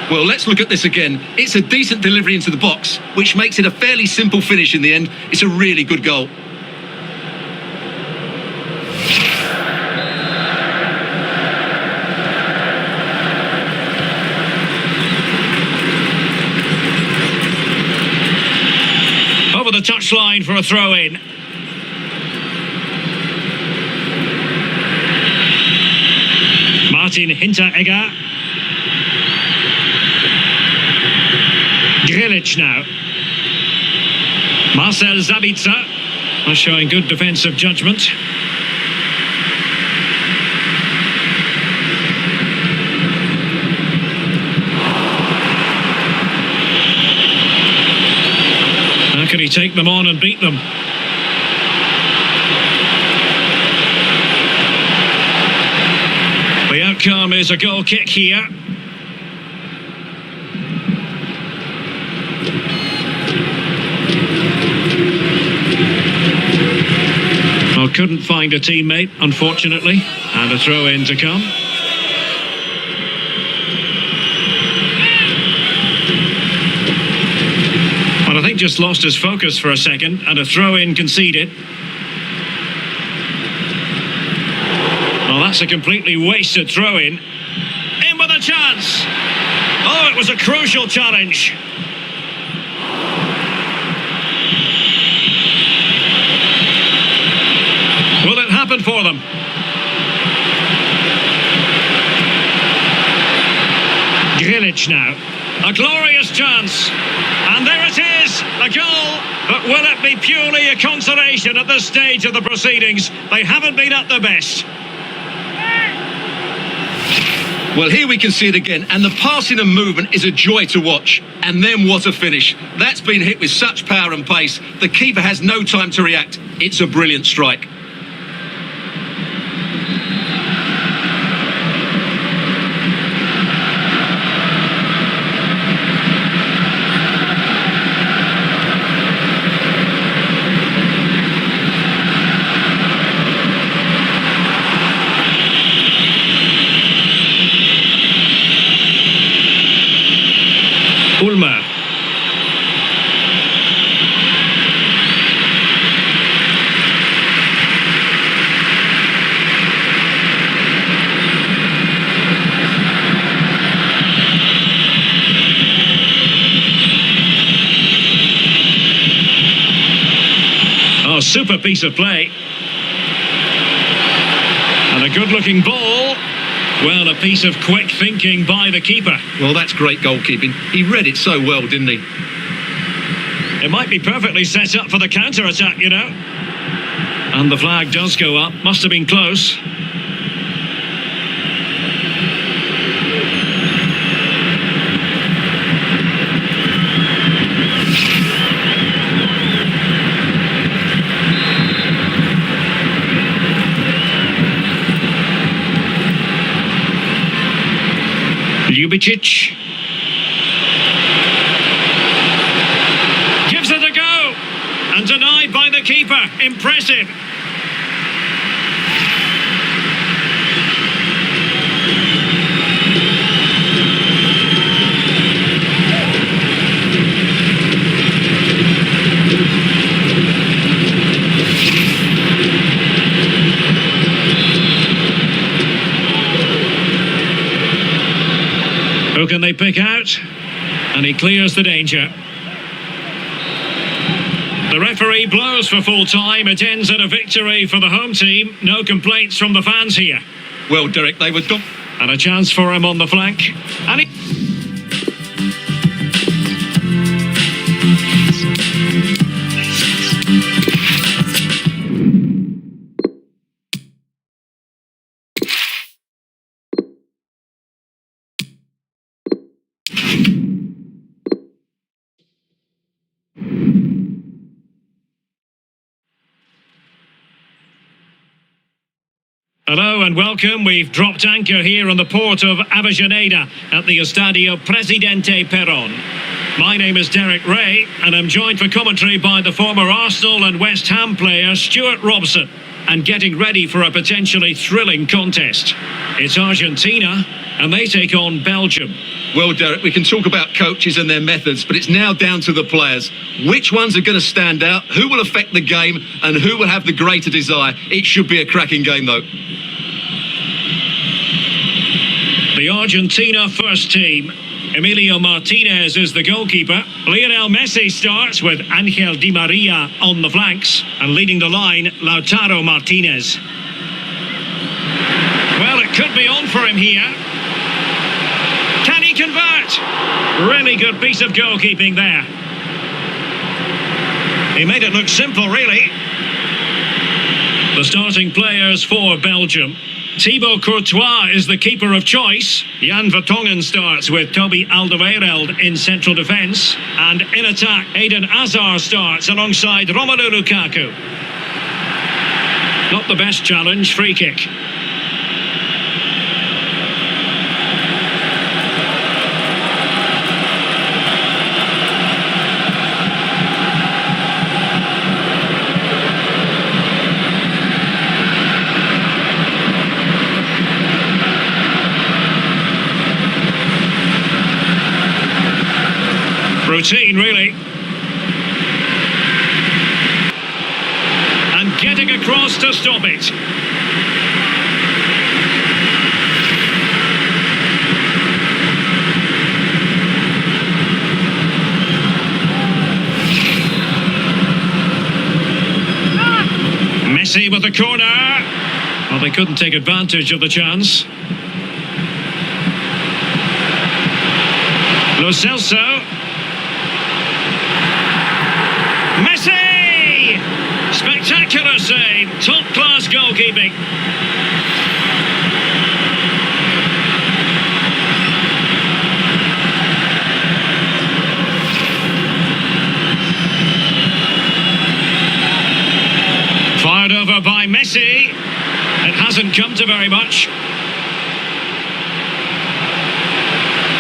Well, let's look at this again. It's a decent delivery into the box, which makes it a fairly simple finish in the end. It's a really good goal. Over the touchline for a throw-in. Martin Hinteregger. Grilic now. Marcel Sabitzer showing good defensive judgment. How can he take them on and beat them? The outcome is a goal kick here. Well, couldn't find a teammate, unfortunately, and a throw-in to come. Well, I think just lost his focus for a second, and a throw-in conceded. Well, that's a completely wasted throw-in. In with a chance! Oh, it was a crucial challenge. Will it happen for them? Grilic now. A glorious chance. And there it is, a goal. But will it be purely a consolation at this stage of the proceedings? They haven't been at their best. Well, here we can see it again, and the passing and movement is a joy to watch. And then what a finish. That's been hit with such power and pace. The keeper has no time to react. It's a brilliant strike. Ulmer. Oh, super piece of play. And a good-looking ball. Well, a piece of quick thinking by the keeper. Well, that's great goalkeeping. He read it so well, didn't he? It might be perfectly set up for the counter-attack, you know. And the flag does go up. Must have been close. Ljubicic. Gives it a go. And denied by the keeper. Impressive. Who can they pick out? And he clears the danger. The referee blows for full time. It ends in a victory for the home team. No complaints from the fans here. Well, Derek, they were done. And a chance for him on the flank. And he... Hello and welcome. We've dropped anchor here on the port of Avellaneda at the Estadio Presidente Perón. My name is Derek Ray and I'm joined for commentary by the former Arsenal and West Ham player Stuart Robson, and getting ready for a potentially thrilling contest. It's Argentina and they take on Belgium. Well, Derek, we can talk about coaches and their methods, but it's now down to the players. Which ones are going to stand out, who will affect the game, and who will have the greater desire? It should be a cracking game, though. The Argentina first team. Emilio Martinez is the goalkeeper. Lionel Messi starts with Angel Di Maria on the flanks, and leading the line, Lautaro Martinez. Well, it could be on for him here. Can he convert? Really good piece of goalkeeping there. He made it look simple, really. The starting players for Belgium. Thibaut Courtois is the keeper of choice. Jan Vertonghen starts with Toby Alderweireld in central defence. And in attack, Eden Hazard starts alongside Romelu Lukaku. Not the best challenge, free kick. Routine, really. And getting across to stop it. Messi with the corner. Well, they couldn't take advantage of the chance. Lo Celso. Messi! Spectacular save, top-class goalkeeping. Fired over by Messi. It hasn't come to very much.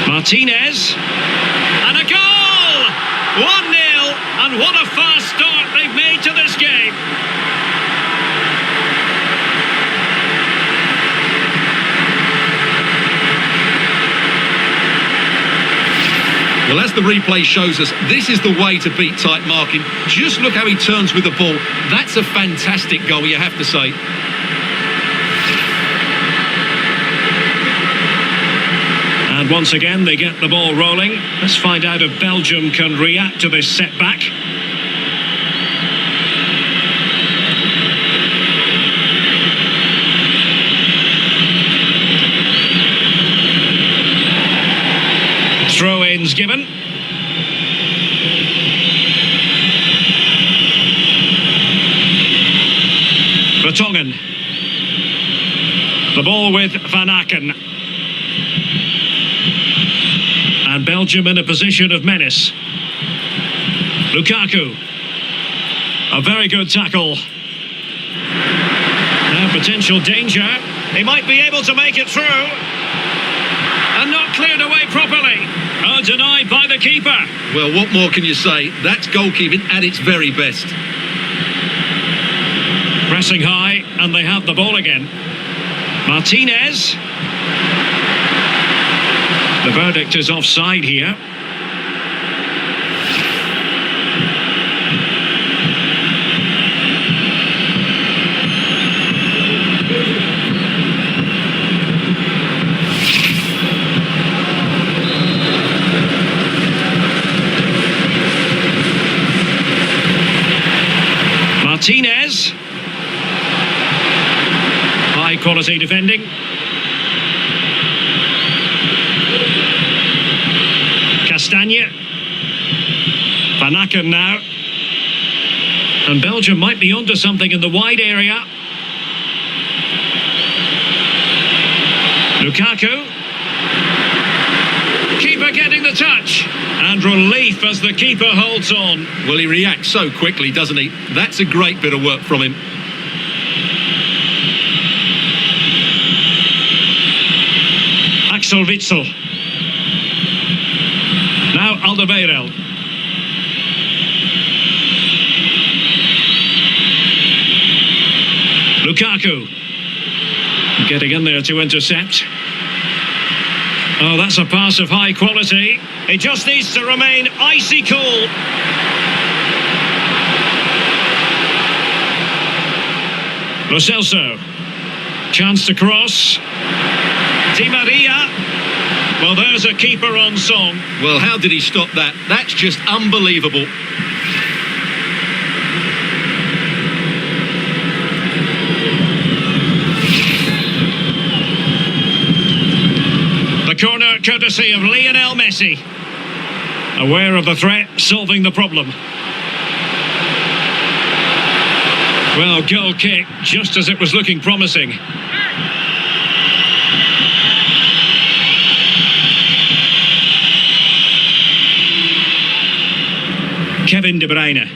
Martinez. And a goal! 1-0. And what a fast start they've made to this game. Well, as the replay shows us, this is the way to beat tight marking. Just look how he turns with the ball. That's a fantastic goal, you have to say. And once again, they get the ball rolling. Let's find out if Belgium can react to this setback. Throw-ins given. Vertonghen. The ball with Van Aken. And Belgium in a position of menace. Lukaku. A very good tackle. Now potential danger. He might be able to make it through. And not cleared away keeper. Well, what more can you say? That's goalkeeping at its very best. Pressing high, and they have the ball again. Martinez. The verdict is offside here. Martinez. High quality defending. Castagne. Van Aken now. And Belgium might be onto something in the wide area. Lukaku. Keeper getting the touch. And relief as the keeper holds on. Well, he reacts so quickly, doesn't he? That's a great bit of work from him. Axel Witsel. Now Alderweireld. Lukaku. Getting in there to intercept. Oh, that's a pass of high quality. It just needs to remain icy cool. Lo Celso. Chance to cross. Di Maria. Well, there's a keeper on song. Well, how did he stop that? That's just unbelievable. The corner courtesy of Lionel Messi. Aware of the threat, solving the problem. Well, goal kick, just as it was looking promising. Kevin De Bruyne.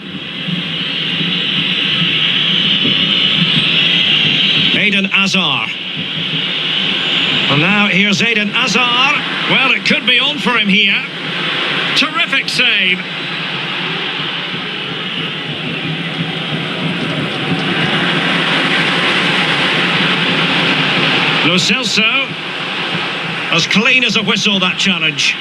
Eden Hazard. And now here's Eden Hazard. Well, it could be on for him here. Terrific save. Lo Celso. As clean as a whistle, that challenge.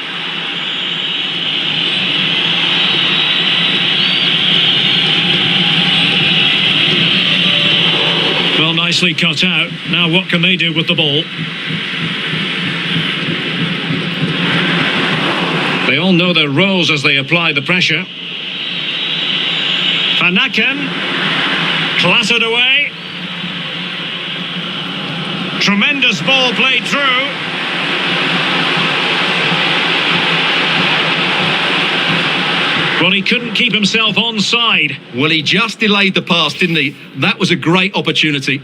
Well, nicely cut out. Now what can they do with the ball? They all know their roles as they apply the pressure. Van Aken. Clattered away. Tremendous ball played through. Well, he couldn't keep himself onside. Well, he just delayed the pass, didn't he? That was a great opportunity.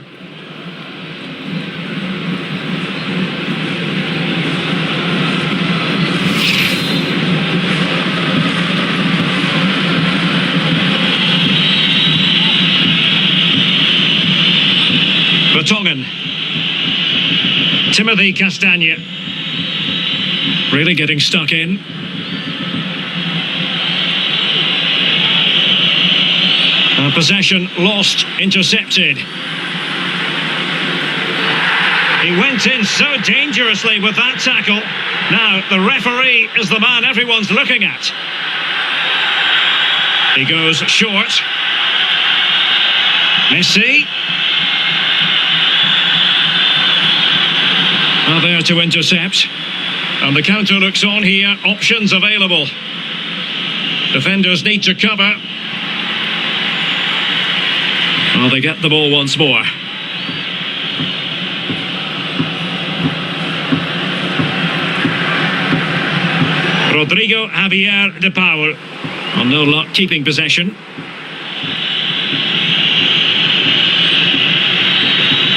Vertonghen. Timothy Castagne. Really getting stuck in. Possession lost, intercepted. He went in so dangerously with that tackle. Now, the referee is the man everyone's looking at. He goes short. Messi. Now there to intercept. And the counter looks on here. Options available. Defenders need to cover. Well, they get the ball once more. Rodrigo Javier de Paul. On no luck keeping possession.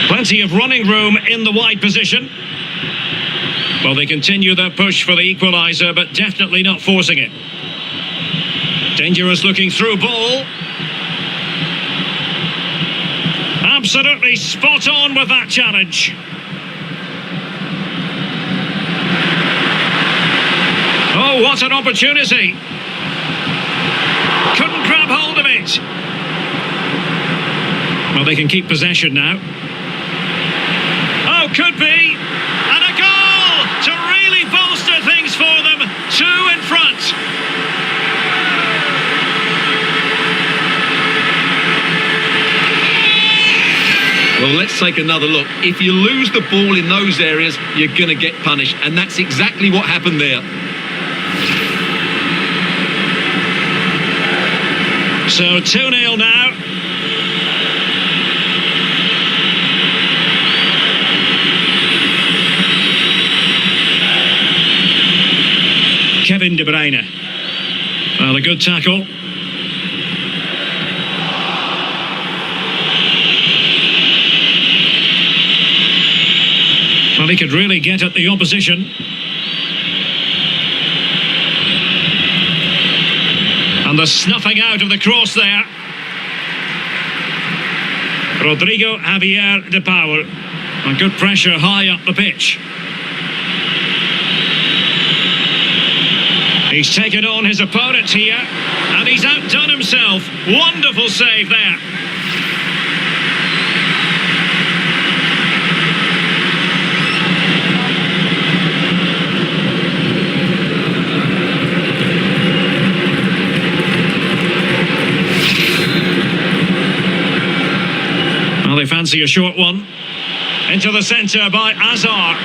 Plenty of running room in the wide position. Well, they continue their push for the equaliser, but definitely not forcing it. Dangerous looking through ball. Absolutely spot on with that challenge. Oh, what an opportunity! Couldn't grab hold of it. Well, they can keep possession now. Oh, could be. And a goal to really bolster things for them. 2 in front. Well, let's take another look. If you lose the ball in those areas, you're going to get punished. And that's exactly what happened there. So 2-0 now. Kevin De Bruyne. Well, a good tackle. Well, he could really get at the opposition. And the snuffing out of the cross there. Rodrigo Javier de Pauw. And good pressure high up the pitch. He's taken on his opponent here, and he's outdone himself. Wonderful save there. Well, they fancy a short one. Into the centre by Azar.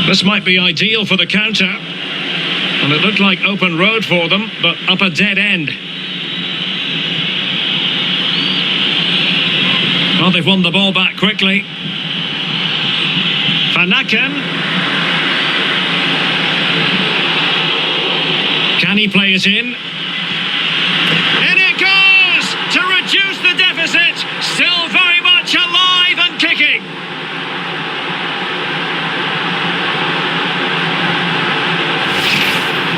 This might be ideal for the counter. And it looked like open road for them, but up a dead end. Well, they've won the ball back quickly. Van Aken. Can he play it in? In it goes! To reduce the deficit. Still very much alive and kicking.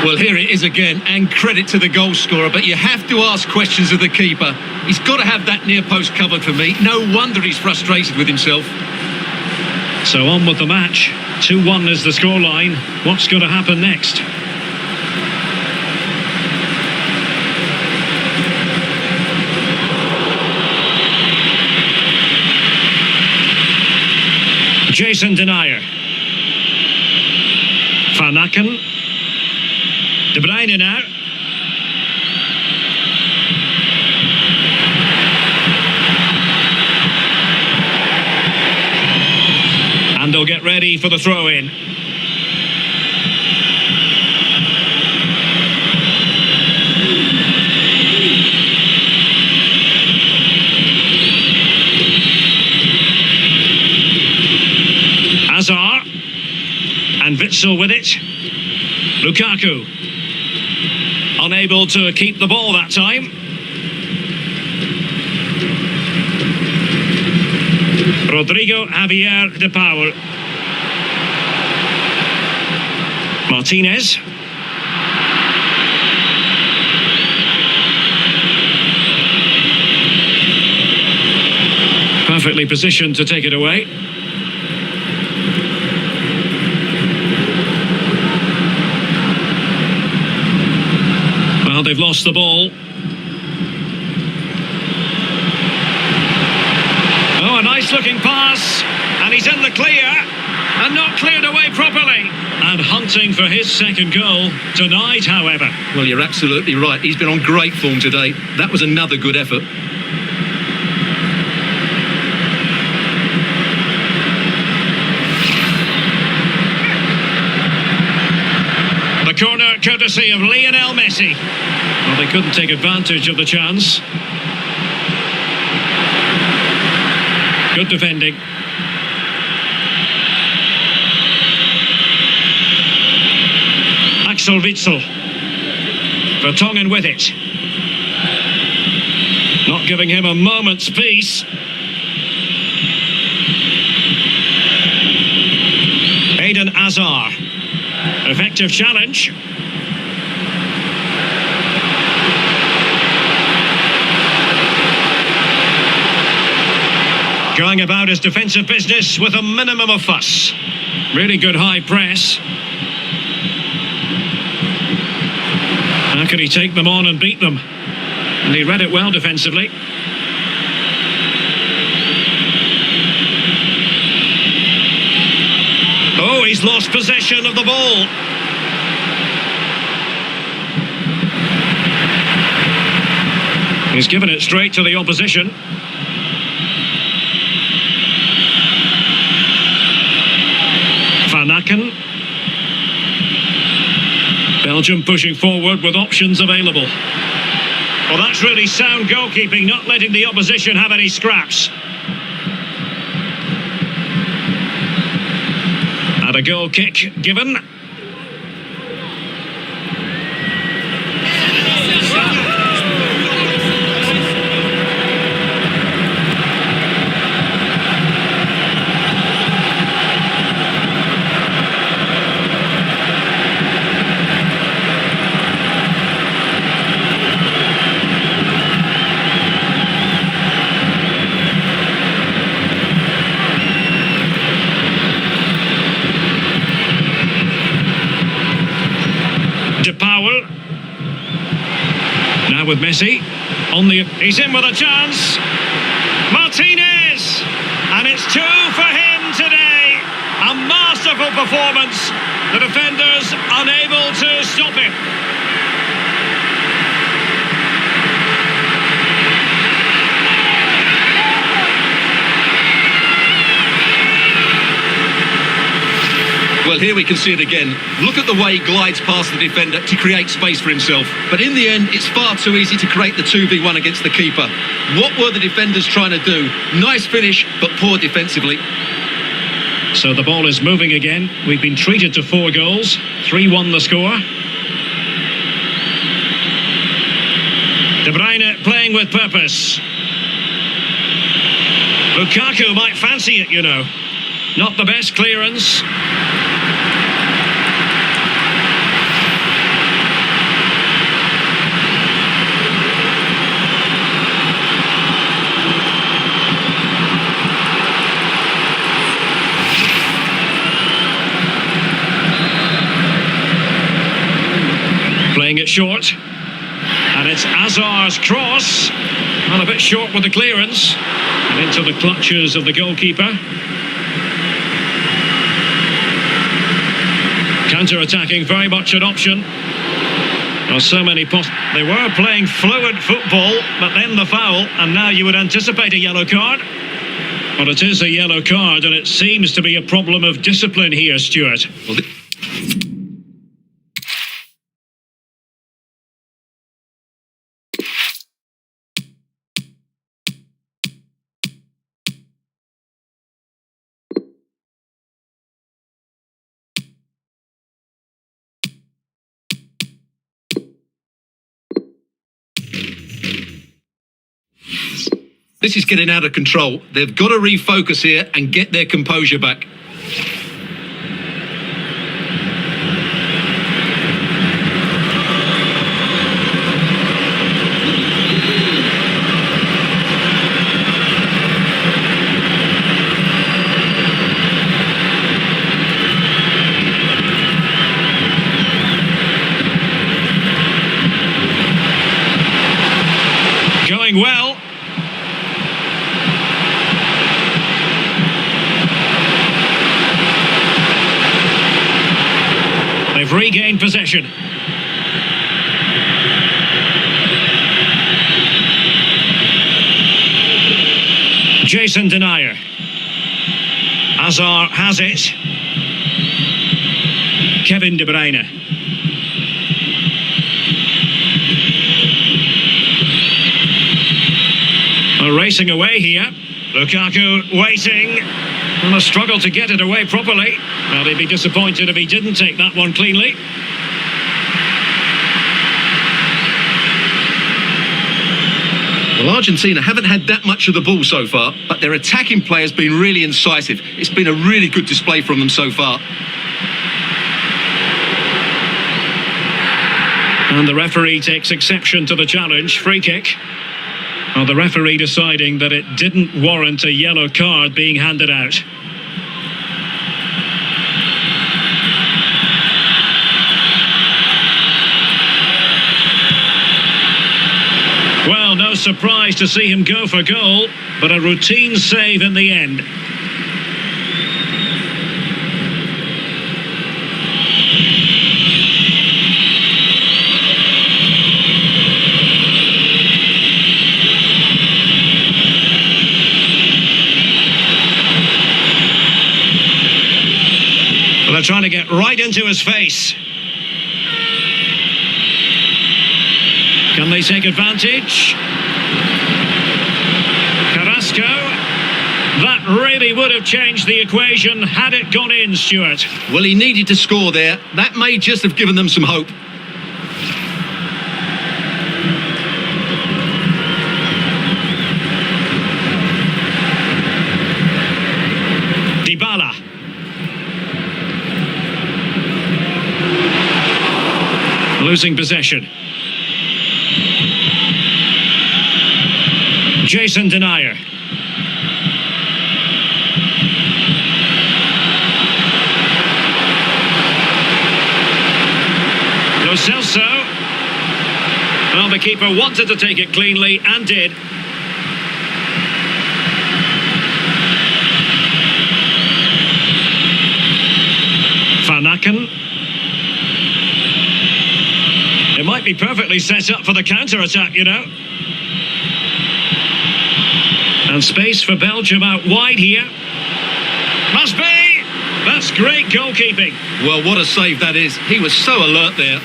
Well, here it is again, and credit to the goal scorer, but you have to ask questions of the keeper. He's got to have that near post covered for me. No wonder he's frustrated with himself. So on with the match. 2-1 is the scoreline. What's going to happen next? Jason Denayer. Van Aken. De Bruyne now. And they'll get ready for the throw-in. Azar. And Witsel with it. Lukaku. Unable to keep the ball that time. Rodrigo Javier de Pauw. Martinez. Perfectly positioned to take it away. Well, they've lost the ball. Oh, a nice looking pass. And he's in the clear. And not cleared away properly. And hunting for his second goal tonight, however. Well, you're absolutely right. He's been on great form today. That was another good effort. The corner courtesy of Lionel Messi. Well, they couldn't take advantage of the chance. Good defending. Axel Witsel. Vertonghen with it. Not giving him a moment's peace. Eden Azar. Effective challenge. going about his defensive business with a minimum of fuss. Really good high press. How could he take them on and beat them? And he read it well defensively. Oh, he's lost possession of the ball. He's given it straight to the opposition. Van Aken. Belgium pushing forward with options available. Well, that's really sound goalkeeping, not letting the opposition have any scraps. And a goal kick given. Now with Messi on the... He's in with a chance. Martinez! And it's 2 for him today. A masterful performance. The defenders unable to stop him. Well, here we can see it again. Look at the way he glides past the defender to create space for himself. But in the end, it's far too easy to create the 2v1 against the keeper. What were the defenders trying to do? Nice finish, but poor defensively. So the ball is moving again. We've been treated to 4 goals. 3-1 the score. De Bruyne playing with purpose. Lukaku might fancy it, you know. Not the best clearance. Playing it short, and it's Hazard's cross, and a bit short with the clearance, and into the clutches of the goalkeeper. Counter-attacking, very much an option. There are so many they were playing fluid football, but then the foul, and now you would anticipate a yellow card. But it is a yellow card, and it seems to be a problem of discipline here, Stuart. Well, this is getting out of control. They've got to refocus here and get their composure back. Going well. They've regained possession. Jason Denayer. Hazard has it. Kevin De Bruyne. Racing away here. Lukaku waiting. And a struggle to get it away properly. Well, he'd be disappointed if he didn't take that one cleanly. Well, Argentina haven't had that much of the ball so far, but their attacking play has been really incisive. It's been a really good display from them so far. And the referee takes exception to the challenge. Free kick. Well, the referee deciding that it didn't warrant a yellow card being handed out. Well, no surprise to see him go for goal, but a routine save in the end. Well, they're trying to get right into his face. Can they take advantage? Carrasco. That really would have changed the equation had it gone in, Stuart. Well, he needed to score there. That may just have given them some hope. Dybala. Losing possession. Jason Denier. Lo Celso. Well, the keeper wanted to take it cleanly and did. Van Aken. It might be perfectly set up for the counter-attack, you know. And space for Belgium out wide here. Must be! That's great goalkeeping. Well, what a save that is. He was so alert there.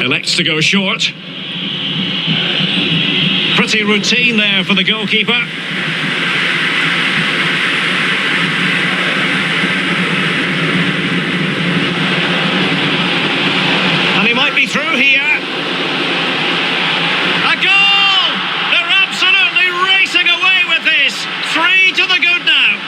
Elects to go short. Pretty routine there for the goalkeeper. And he might be through here. A goal! They're absolutely racing away with this. 3 to the good now.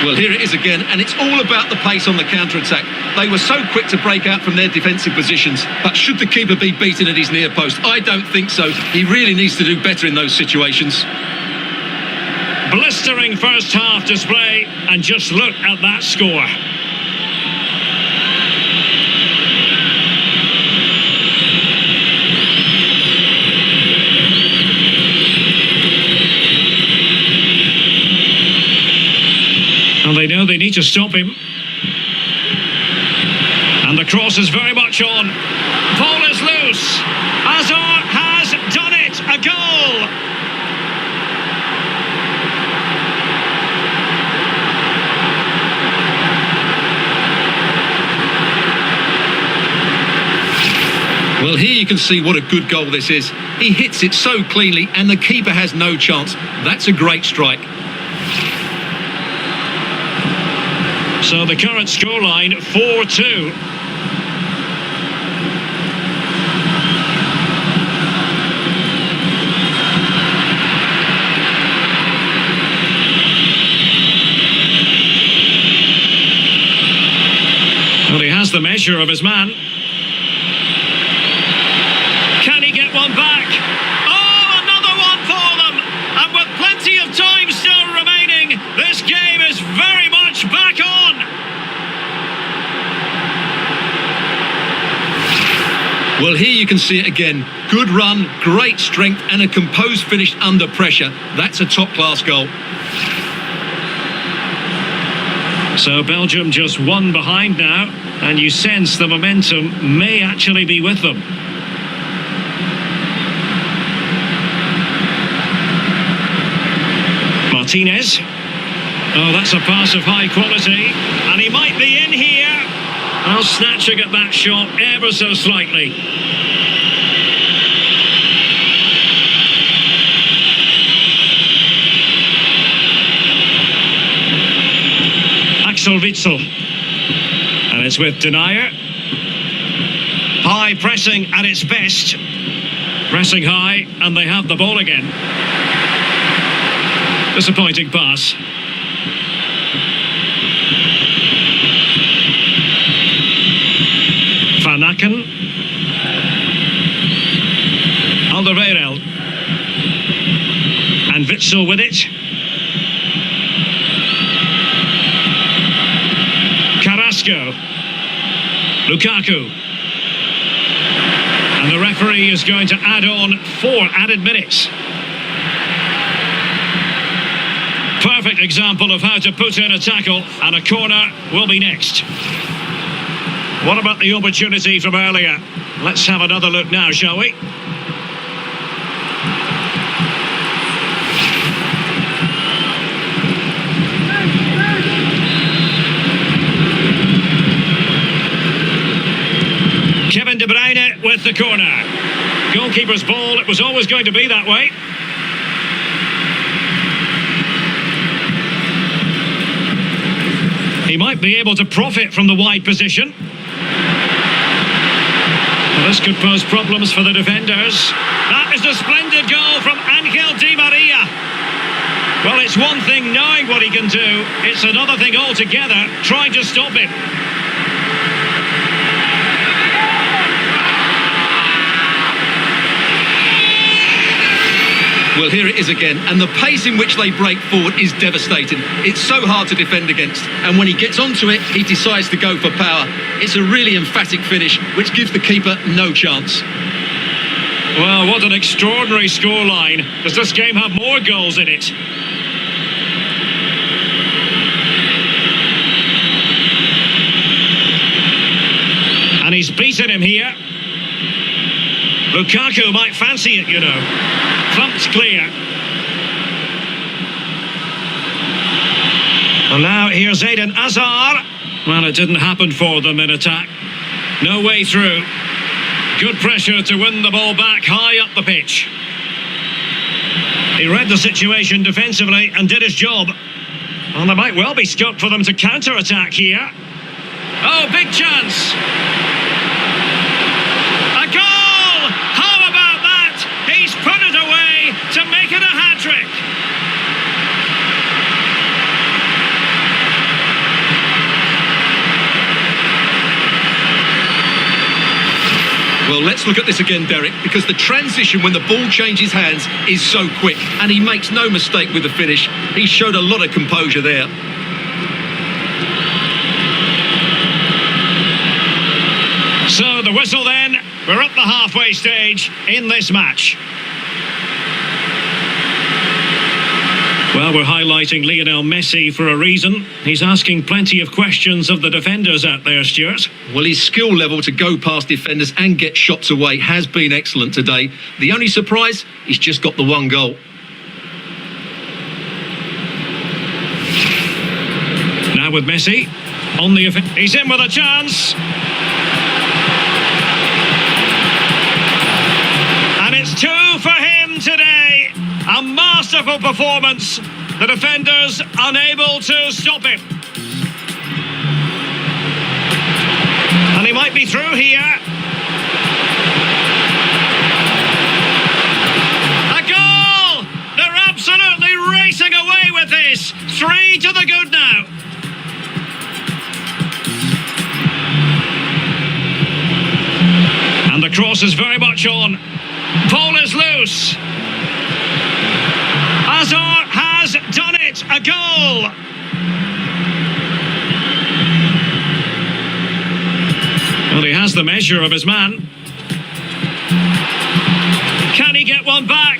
Well, here it is again, and it's all about the pace on the counter-attack. They were so quick to break out from their defensive positions, but should the keeper be beaten at his near post? I don't think so. He really needs to do better in those situations. Blistering first half display, and just look at that score. And they know they need to stop him. And the cross is very much on. Ball is loose. Hazard has done it. A goal. Well, here you can see what a good goal this is. He hits it so cleanly and the keeper has no chance. That's a great strike. So the current scoreline, 4-2. Well, he has the measure of his man. Can he get one back? Oh, another one for them! And with plenty of time still remaining, this game is very much back on. Well, here you can see it again. Good run, great strength, and a composed finish under pressure. That's a top-class goal. So Belgium just one behind now, and you sense the momentum may actually be with them. Martinez. Oh, that's a pass of high quality, and he might be in here. Well, snatching at that shot ever so slightly. Witzel. And it's with Denier. High pressing at its best. Pressing high, and they have the ball again. Disappointing pass. Van Aken. Alderweireld. And Witzel with it. Carrasco. Lukaku. And the referee is going to add on 4 added minutes. Perfect example of how to put in a tackle, and a corner will be next. What about the opportunity from earlier? Let's have another look now, shall we? Kevin De Bruyne with the corner. Goalkeeper's ball, it was always going to be that way. He might be able to profit from the wide position. Well, this could pose problems for the defenders. That is a splendid goal from Angel Di Maria. Well, it's one thing knowing what he can do, it's another thing altogether trying to stop him. Well, here it is again, and the pace in which they break forward is devastating. It's so hard to defend against, and when he gets onto it, he decides to go for power. It's a really emphatic finish, which gives the keeper no chance. Well, what an extraordinary scoreline. Does this game have more goals in it? And he's beaten him here. Lukaku might fancy it, you know. Thumped clear. And now here's Eden Hazard. Well, it didn't happen for them in attack. No way through. Good pressure to win the ball back high up the pitch. He read the situation defensively and did his job. Well, there might well be scope for them to counter-attack here. Oh, big chance. A goal! How about that? He's put it away to make it a hat-trick. Well, let's look at this again, Derek, because the transition when the ball changes hands is so quick, and he makes no mistake with the finish. He showed a lot of composure there. So the whistle then, we're at the halfway stage in this match. Well, we're highlighting Lionel Messi for a reason. He's asking plenty of questions of the defenders out there, Stuart. Well, his skill level to go past defenders and get shots away has been excellent today. The only surprise, he's just got the one goal. Now with Messi, on the he's in with a chance. And it's 2 for him today. A masterful performance. The defenders unable to stop him. And he might be through here. A goal! They're absolutely racing away with this. 3 to the good now. And the cross is very much on. Ball is loose. Hazard has done it. A goal. Well, he has the measure of his man. Can he get one back?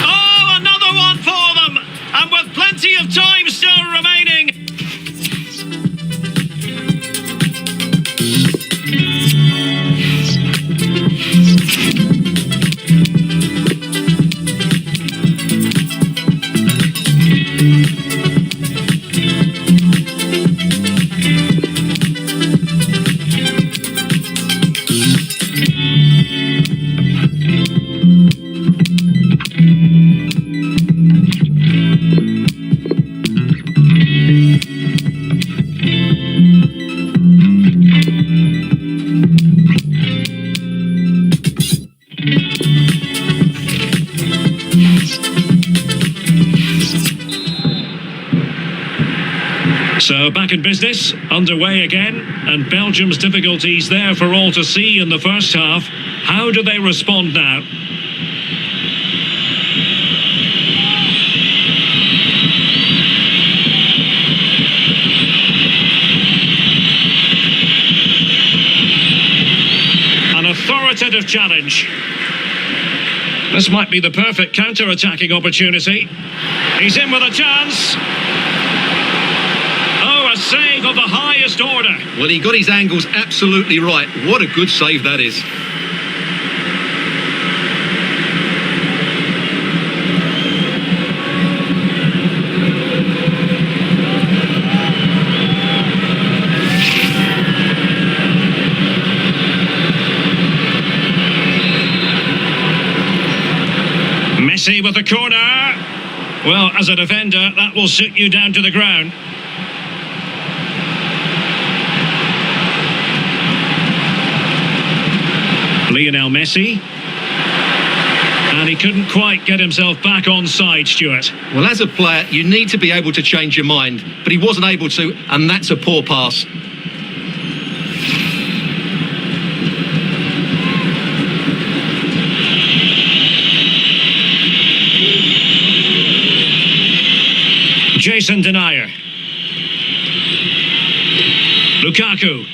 Oh, another one for them. And with plenty of time still remaining. So back in business, underway again, and Belgium's difficulties there for all to see in the first half. How do they respond now? An authoritative challenge. This might be the perfect counter-attacking opportunity. He's in with a chance. Oh, a save of the highest order. Well, he got his angles absolutely right. What a good save that is. Messi with the corner. Well, as a defender, that will sit you down to the ground. Lionel Messi. And he couldn't quite get himself back on side, Stuart. Well, as a player, you need to be able to change your mind, but he wasn't able to, and that's a poor pass. Jason Denier. Lukaku.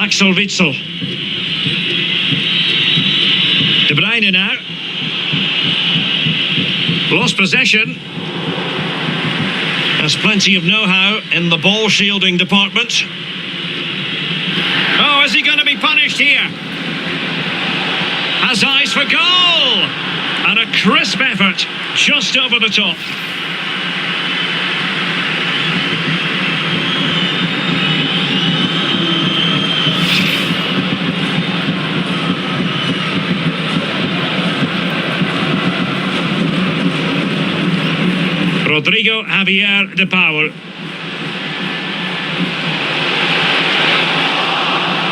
Axel Witsel. De Bruyne now. Lost possession. Has plenty of know-how in the ball shielding department. Oh, is he going to be punished here? Has eyes for goal! And a crisp effort, just over the top. Rodrigo Javier de Paul.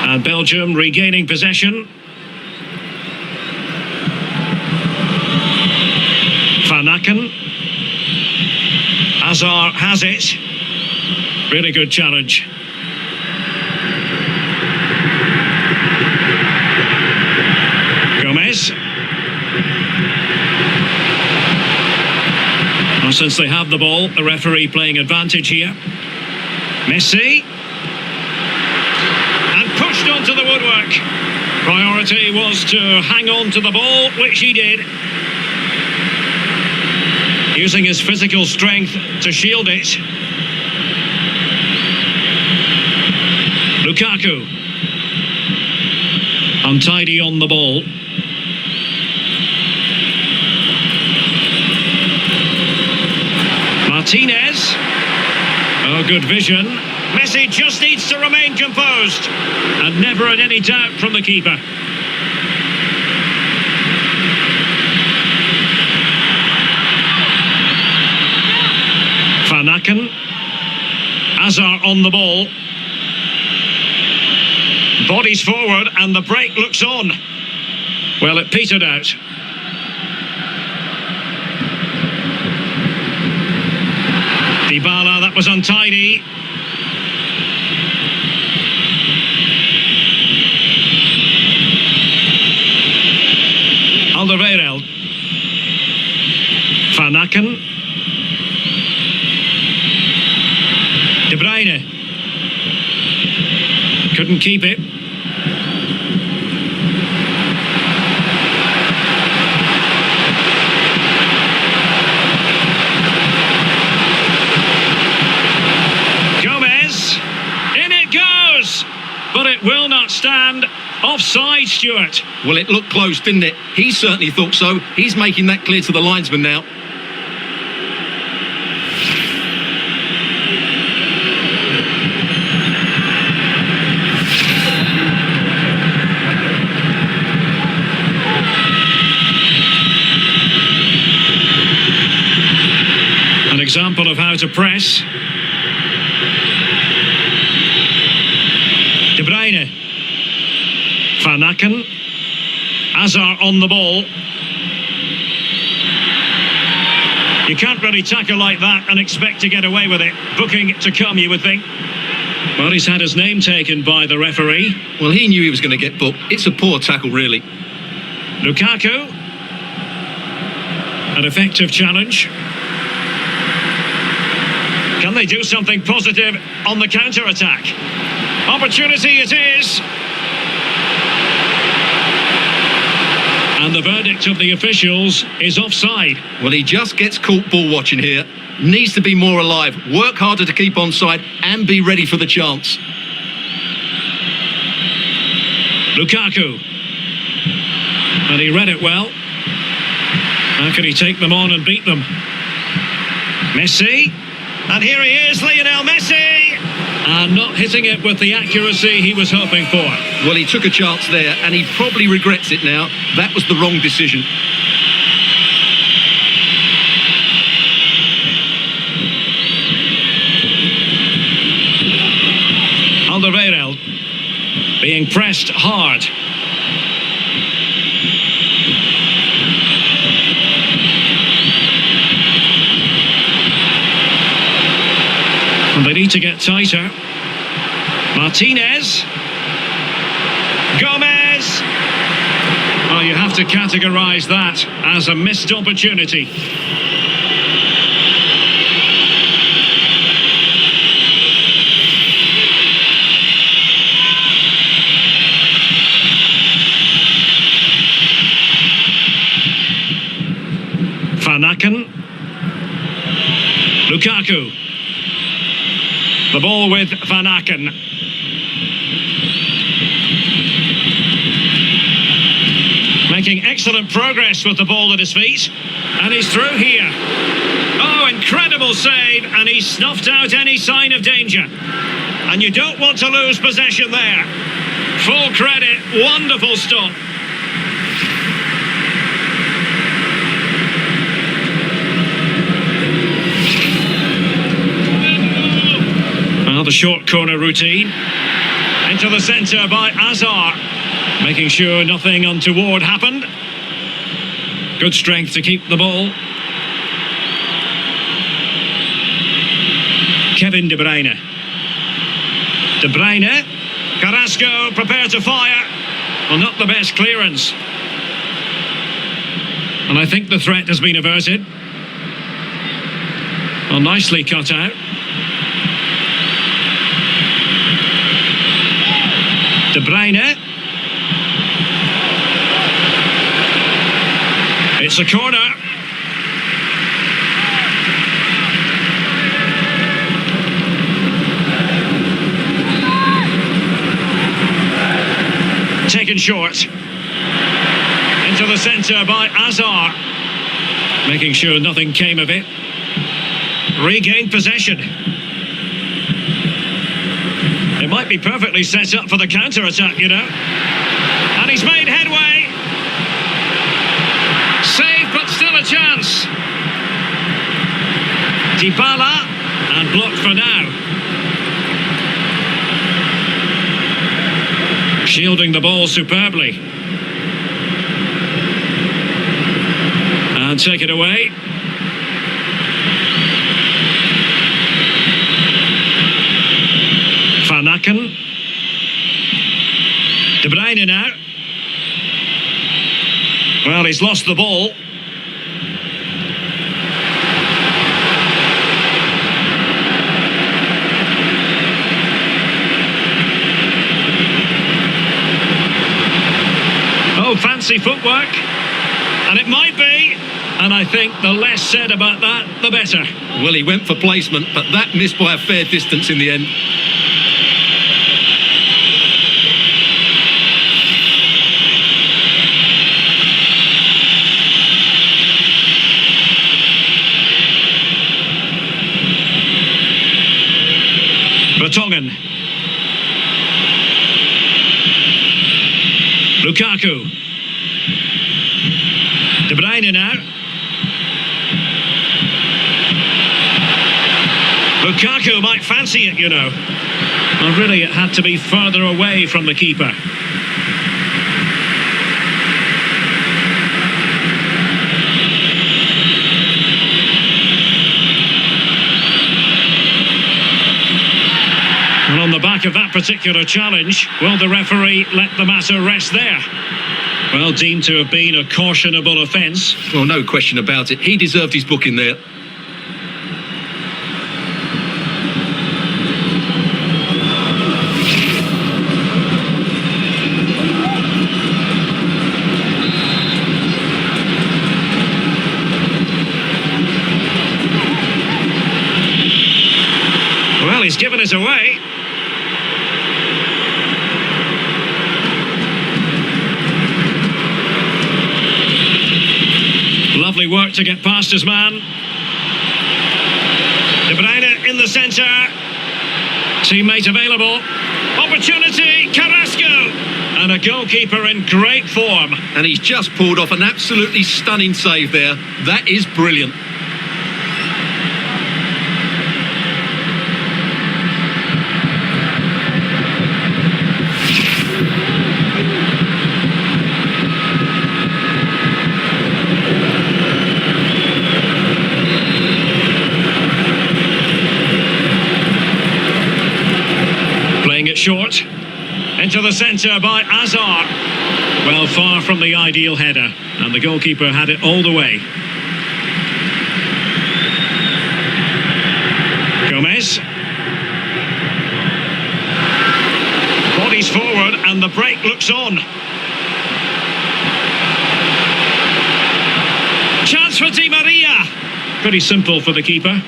And Belgium regaining possession. Van Aken. Hazard has it. Really good challenge. Gomez. Well, since they have the ball, the referee playing advantage here. Messi. And pushed onto the woodwork. Priority was to hang on to the ball, which he did. Using his physical strength to shield it. Lukaku. Untidy on the ball. Martinez. Oh, good vision. Messi just needs to remain composed. And never in any doubt from the keeper. Van Aken. Hazard on the ball. Bodies forward and the break looks on. Well, it petered out. Dybala, that was untidy. Alderweireld. Van Aken. De Bruyne. Couldn't keep it. Gomez. In it goes. But it will not stand. Offside, Stuart. Well, it looked close, didn't it? He certainly thought so. He's making that clear to the linesman now. An example of how to press. De Bruyne. Van Aken. Hazard on the ball. You can't really tackle like that and expect to get away with it. Booking to come, you would think. Well, he's had his name taken by the referee. Well, he knew he was going to get booked. It's a poor tackle, really. Lukaku. An effective challenge. Can they do something positive on the counter-attack? Opportunity it is. And the verdict of the officials is offside. Well, he just gets caught ball watching here. Needs to be more alive, work harder to keep onside and be ready for the chance. Lukaku. And he read it well. How can he take them on and beat them? Messi. And here he is, Lionel Messi. And not hitting it with the accuracy he was hoping for. Well, he took a chance there and he probably regrets it now. That was the wrong decision. Alderweireld being pressed hard. And they need to get tighter. Martinez. Gomez. Oh, you have to categorise that as a missed opportunity. Facecam. Lukaku. The ball with Facecam. Making excellent progress with the ball at his feet. And he's through here. Oh, incredible save. And he's snuffed out any sign of danger. And you don't want to lose possession there. Full credit. Wonderful stop. The short corner routine. Into the centre by Azar. Making sure nothing untoward happened. Good strength to keep the ball. Kevin De Bruyne. De Bruyne. Carrasco prepared to fire. Well, not the best clearance. And I think the threat has been averted. Well, nicely cut out. De Bruyne. It's a corner. Taken short. Into the centre by Azar. Making sure nothing came of it. Regained possession. It might be perfectly set up for the counter-attack, you know. And he's made headway. Save, but still a chance. Dybala, and blocked for now. Shielding the ball superbly. And take it away. Facecam. De Bruyne now. Well, he's lost the ball. Oh, fancy footwork. And it might be. And I think the less said about that, the better. Well, he went for placement, but that missed by a fair distance in the end. Vertonghen. Lukaku. De Bruyne now. Lukaku might fancy it, you know. Well, really, it had to be further away from the keeper. make of that particular challenge? Will the referee let the matter rest there? Well, deemed to have been a cautionable offence. Well, no question about it. He deserved his booking there. Well, he's given it away. Lovely work to get past his man. De Bruyne in the centre. Teammate available. Opportunity, Carrasco. And a goalkeeper in great form. And he's just pulled off an absolutely stunning save there. That is brilliant. Short into the centre by Hazard. Well, far from the ideal header, and the goalkeeper had it all the way. Gomez. Bodies forward and the break looks on. Chance for Di Maria. Pretty simple for the keeper.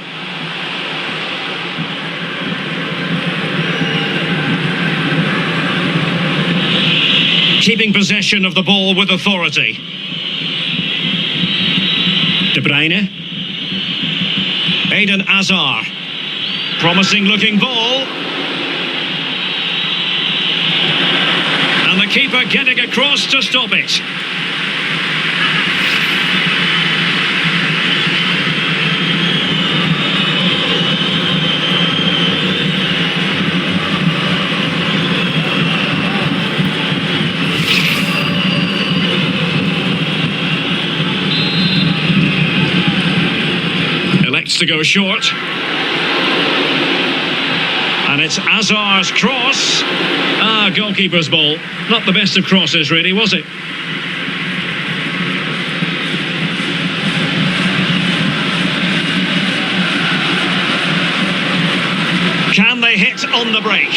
Keeping possession of the ball with authority. De Bruyne. Eden Hazard. Promising looking ball. And the keeper getting across to stop it. To go short, and it's Hazard's cross. Goalkeeper's ball. Not the best of crosses, really, was it? Can they hit on the break?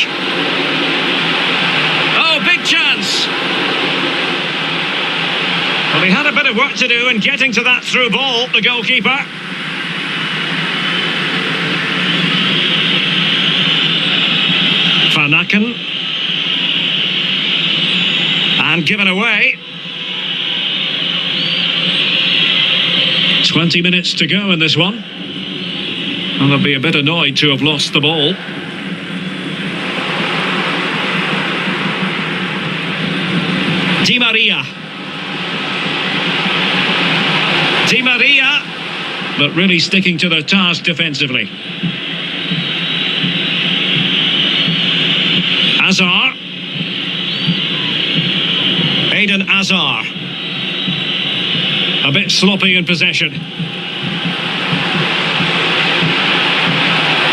Oh, big chance. Well, he had a bit of work to do in getting to that through ball, the goalkeeper. Vanaken. And given away. 20 minutes to go in this one. And they'll be a bit annoyed to have lost the ball. Di Maria. Di Maria. But really sticking to their task defensively. Hazard. Eden Hazard. A bit sloppy in possession.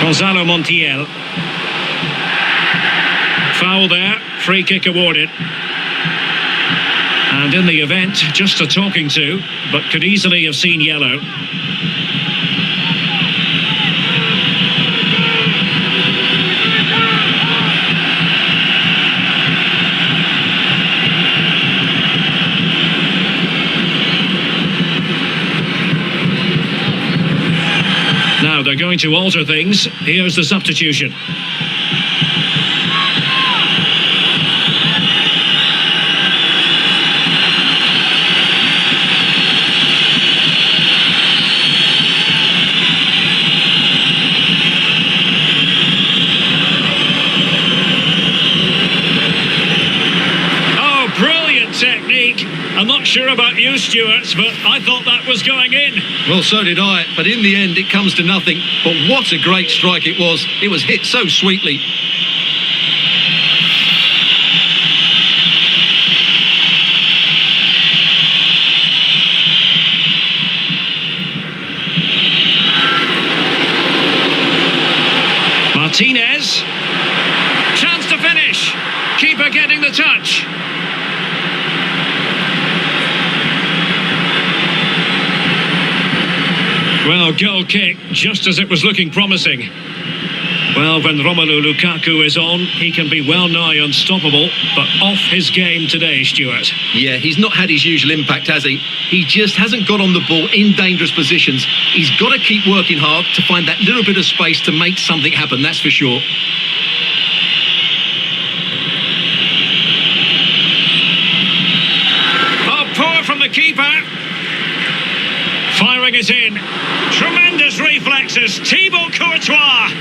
Gonzalo Montiel. Foul there, free kick awarded. And in the event, just a talking to, but could easily have seen yellow. Now they're going to alter things. Here's the substitution. Oh, brilliant technique. I'm not sure about you, Stuart, but I thought that was going in. Well, so did I, but in the end it comes to nothing. But what a great strike it was. It was hit so sweetly. Martinez. Chance the touch. Well, goal kick, just as it was looking promising. Well, when Romelu Lukaku is on, he can be well nigh unstoppable, but off his game today, Stuart. Yeah, he's not had his usual impact, has he? He just hasn't got on the ball in dangerous positions. He's got to keep working hard to find that little bit of space to make something happen, that's for sure. Oh, poor from the keeper. Firing it in. Tremendous reflexes. Thibaut Courtois.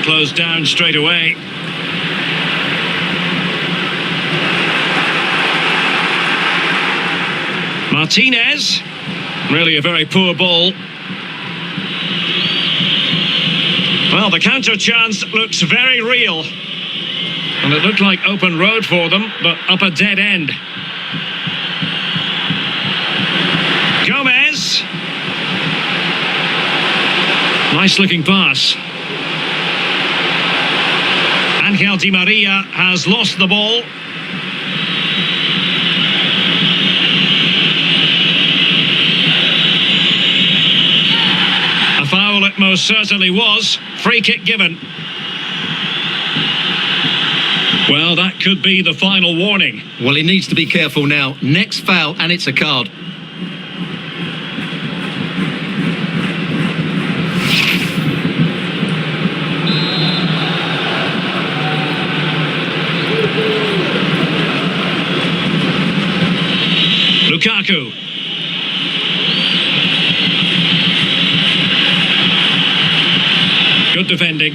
Closed down straight away. Martinez, really a very poor ball. Well, the counter chance looks very real. And it looked like open road for them, but up a dead end. Gomez. Nice looking pass. Angel Di Maria has lost the ball. A foul it most certainly was. Free kick given. Well, that could be the final warning. Well, he needs to be careful now. Next foul and it's a card. Lukaku. Good defending.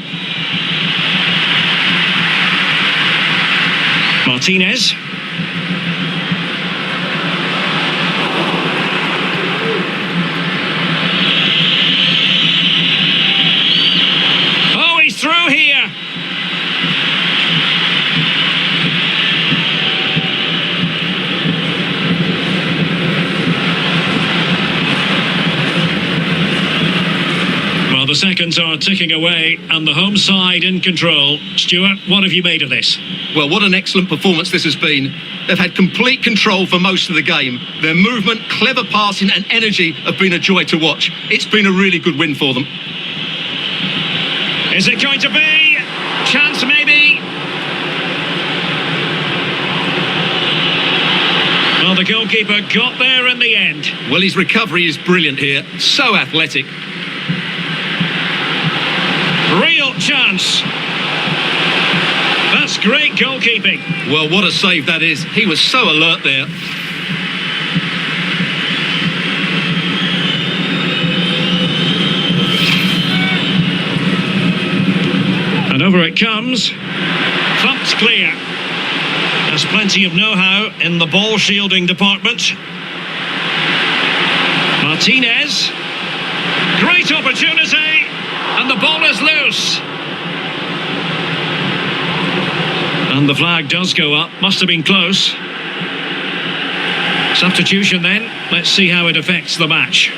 Martinez. Oh, he's through here. The seconds are ticking away and the home side in control. Stuart, what have you made of this? Well, what an excellent performance this has been. They've had complete control for most of the game. Their movement, clever passing and energy have been a joy to watch. It's been a really good win for them. Is it going to be? Chance maybe? Well, the goalkeeper got there in the end. Well, his recovery is brilliant here. So athletic. Real chance. That's great goalkeeping. Well, what a save that is. He was so alert there. And over it comes. Thumped clear. There's plenty of know-how in the ball shielding department. Martinez. Great opportunity. And the ball is loose. And the flag does go up. Must have been close. Substitution then. Let's see how it affects the match.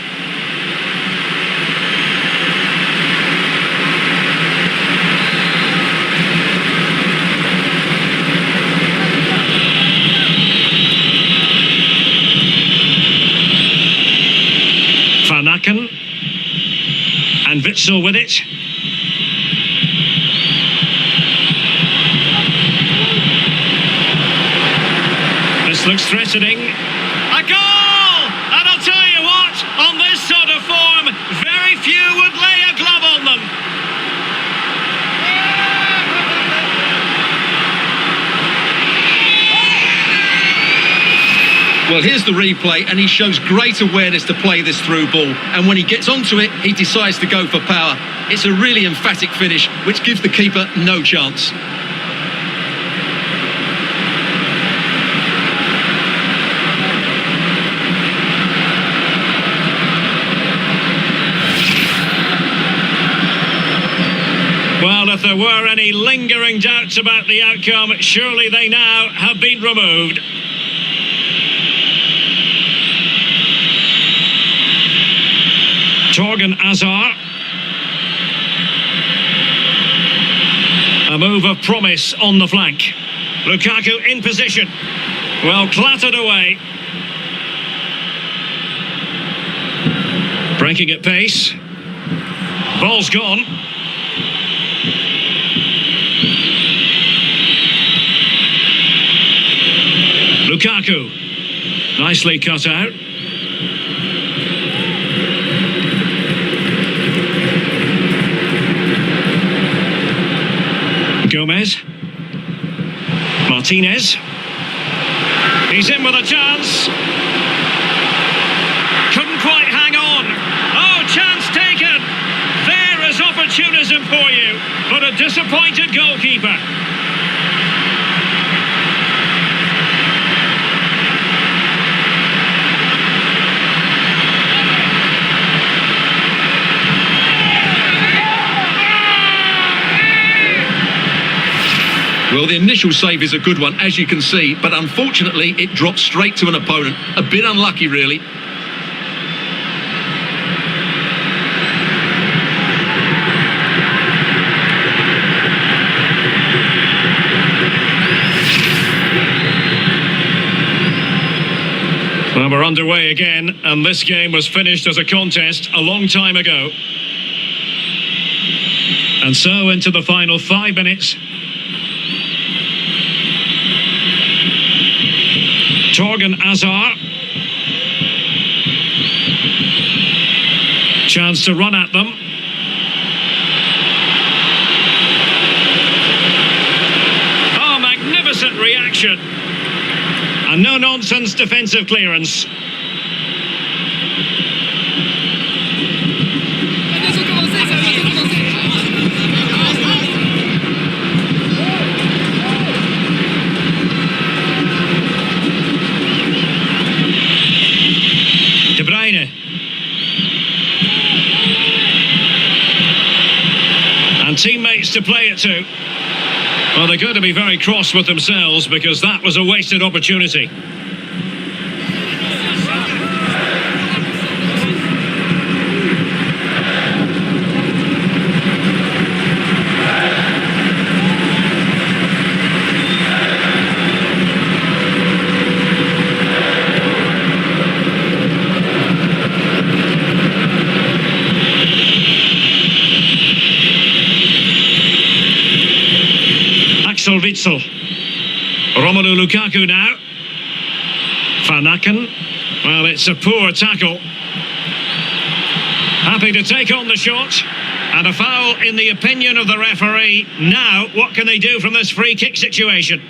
Van Aken. And Witsel with it. This looks threatening. A goal! And I'll tell you what, on this sort of form, very few would lay a glove on them. Well, here's the replay, and he shows great awareness to play this through ball. And when he gets onto it, he decides to go for power. It's a really emphatic finish, which gives the keeper no chance. there were any lingering doubts about the outcome, surely they now have been removed. Torgan Hazard. A move of promise on the flank. Lukaku in position. Well, clattered away. Breaking at pace. Ball's gone. Lukaku. Nicely cut out. Gomez. Martinez. He's in with a chance. Couldn't quite hang on. Oh, chance taken. There is opportunism for you, but a disappointed goalkeeper. Well, the initial save is a good one, as you can see, but unfortunately it dropped straight to an opponent. A bit unlucky, really. Well, we're underway again, and this game was finished as a contest a long time ago. And so into the final 5 minutes. Torgan Hazard. Chance to run at them. Oh, magnificent reaction. And no-nonsense defensive clearance. De Bruyne. And teammates to play it to. Well, they're going to be very cross with themselves because that was a wasted opportunity. Witsel. Romelu Lukaku now. Van Aken. Well, it's a poor tackle. Happy to take on the shot. And a foul in the opinion of the referee. Now, what can they do from this free kick situation?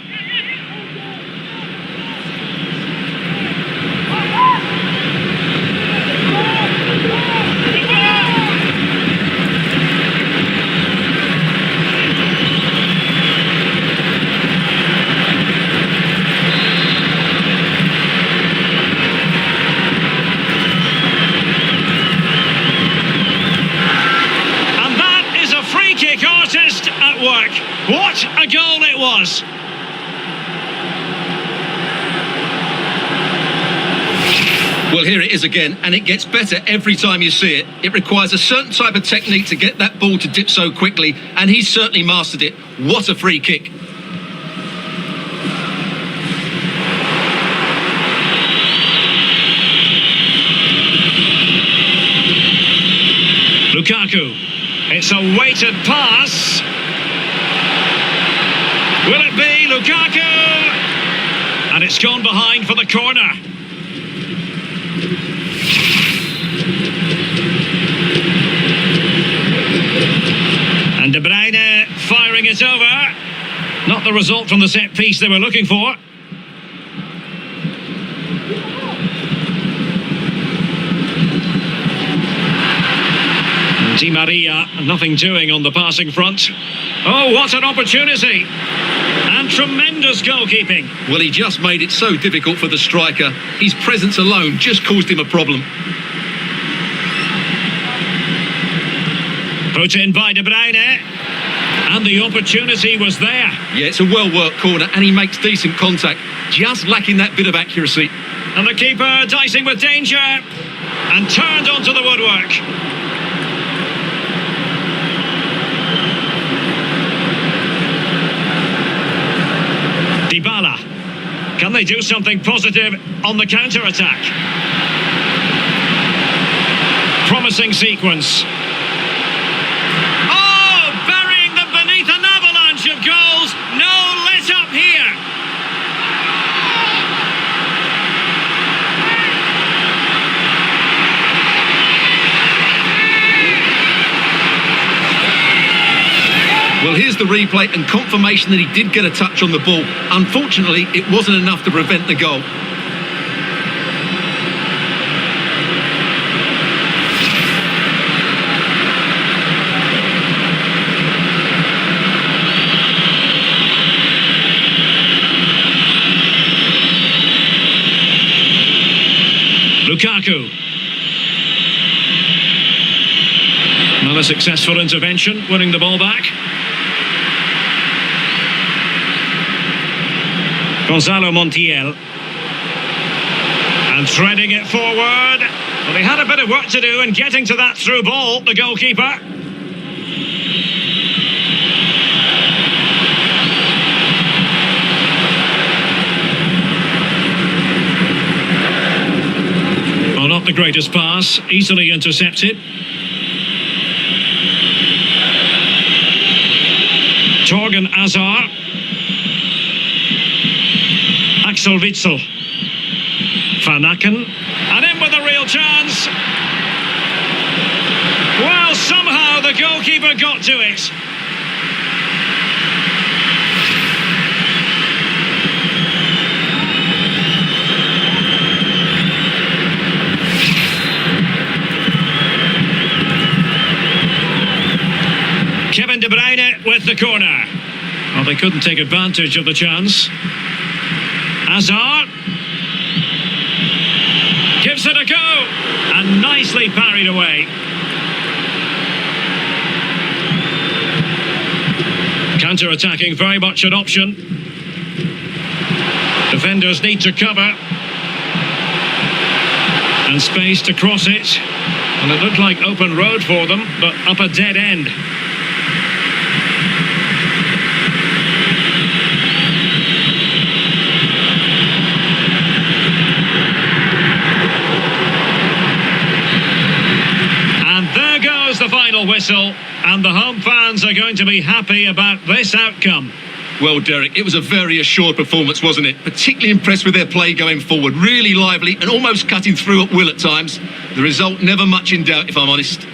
At work. What a goal it was! Well, here it is again, and it gets better every time you see it. It requires a certain type of technique to get that ball to dip so quickly, and he's certainly mastered it. What a free kick. Lukaku. It's a weighted pass. Will it be Lukaku? And it's gone behind for the corner. And De Bruyne firing it over. Not the result from the set piece they were looking for. Di Maria, nothing doing on the passing front. Oh, what an opportunity! And tremendous goalkeeping. Well, he just made it so difficult for the striker. His presence alone just caused him a problem. Put in by De Bruyne. And the opportunity was there. Yeah, it's a well-worked corner, and he makes decent contact, just lacking that bit of accuracy. And the keeper dicing with danger and turned onto the woodwork. Dybala. Can they do something positive on the counter-attack? Promising sequence. Oh, burying them beneath an avalanche of goals. No let up here. Well, here's the replay and confirmation that he did get a touch on the ball. Unfortunately, it wasn't enough to prevent the goal. Lukaku. Not a successful intervention, winning the ball back. Gonzalo Montiel. And threading it forward. Well, he had a bit of work to do in getting to that through ball, the goalkeeper. Well, not the greatest pass, easily intercepted. Torgan Azar. Axel Witsel. Van Aken. And in with a real chance. Well, somehow the goalkeeper got to it. Kevin De Bruyne with the corner. Well, they couldn't take advantage of the chance. Azar gives it a go and nicely parried away. Counter-attacking very much an option. Defenders need to cover and space to cross it. And it looked like open road for them, but up a dead end. The final whistle, and the home fans are going to be happy about this outcome. Well, Derek, it was a very assured performance, wasn't it? Particularly impressed with their play going forward. Really lively and almost cutting through at will at times. The result never much in doubt, if I'm honest.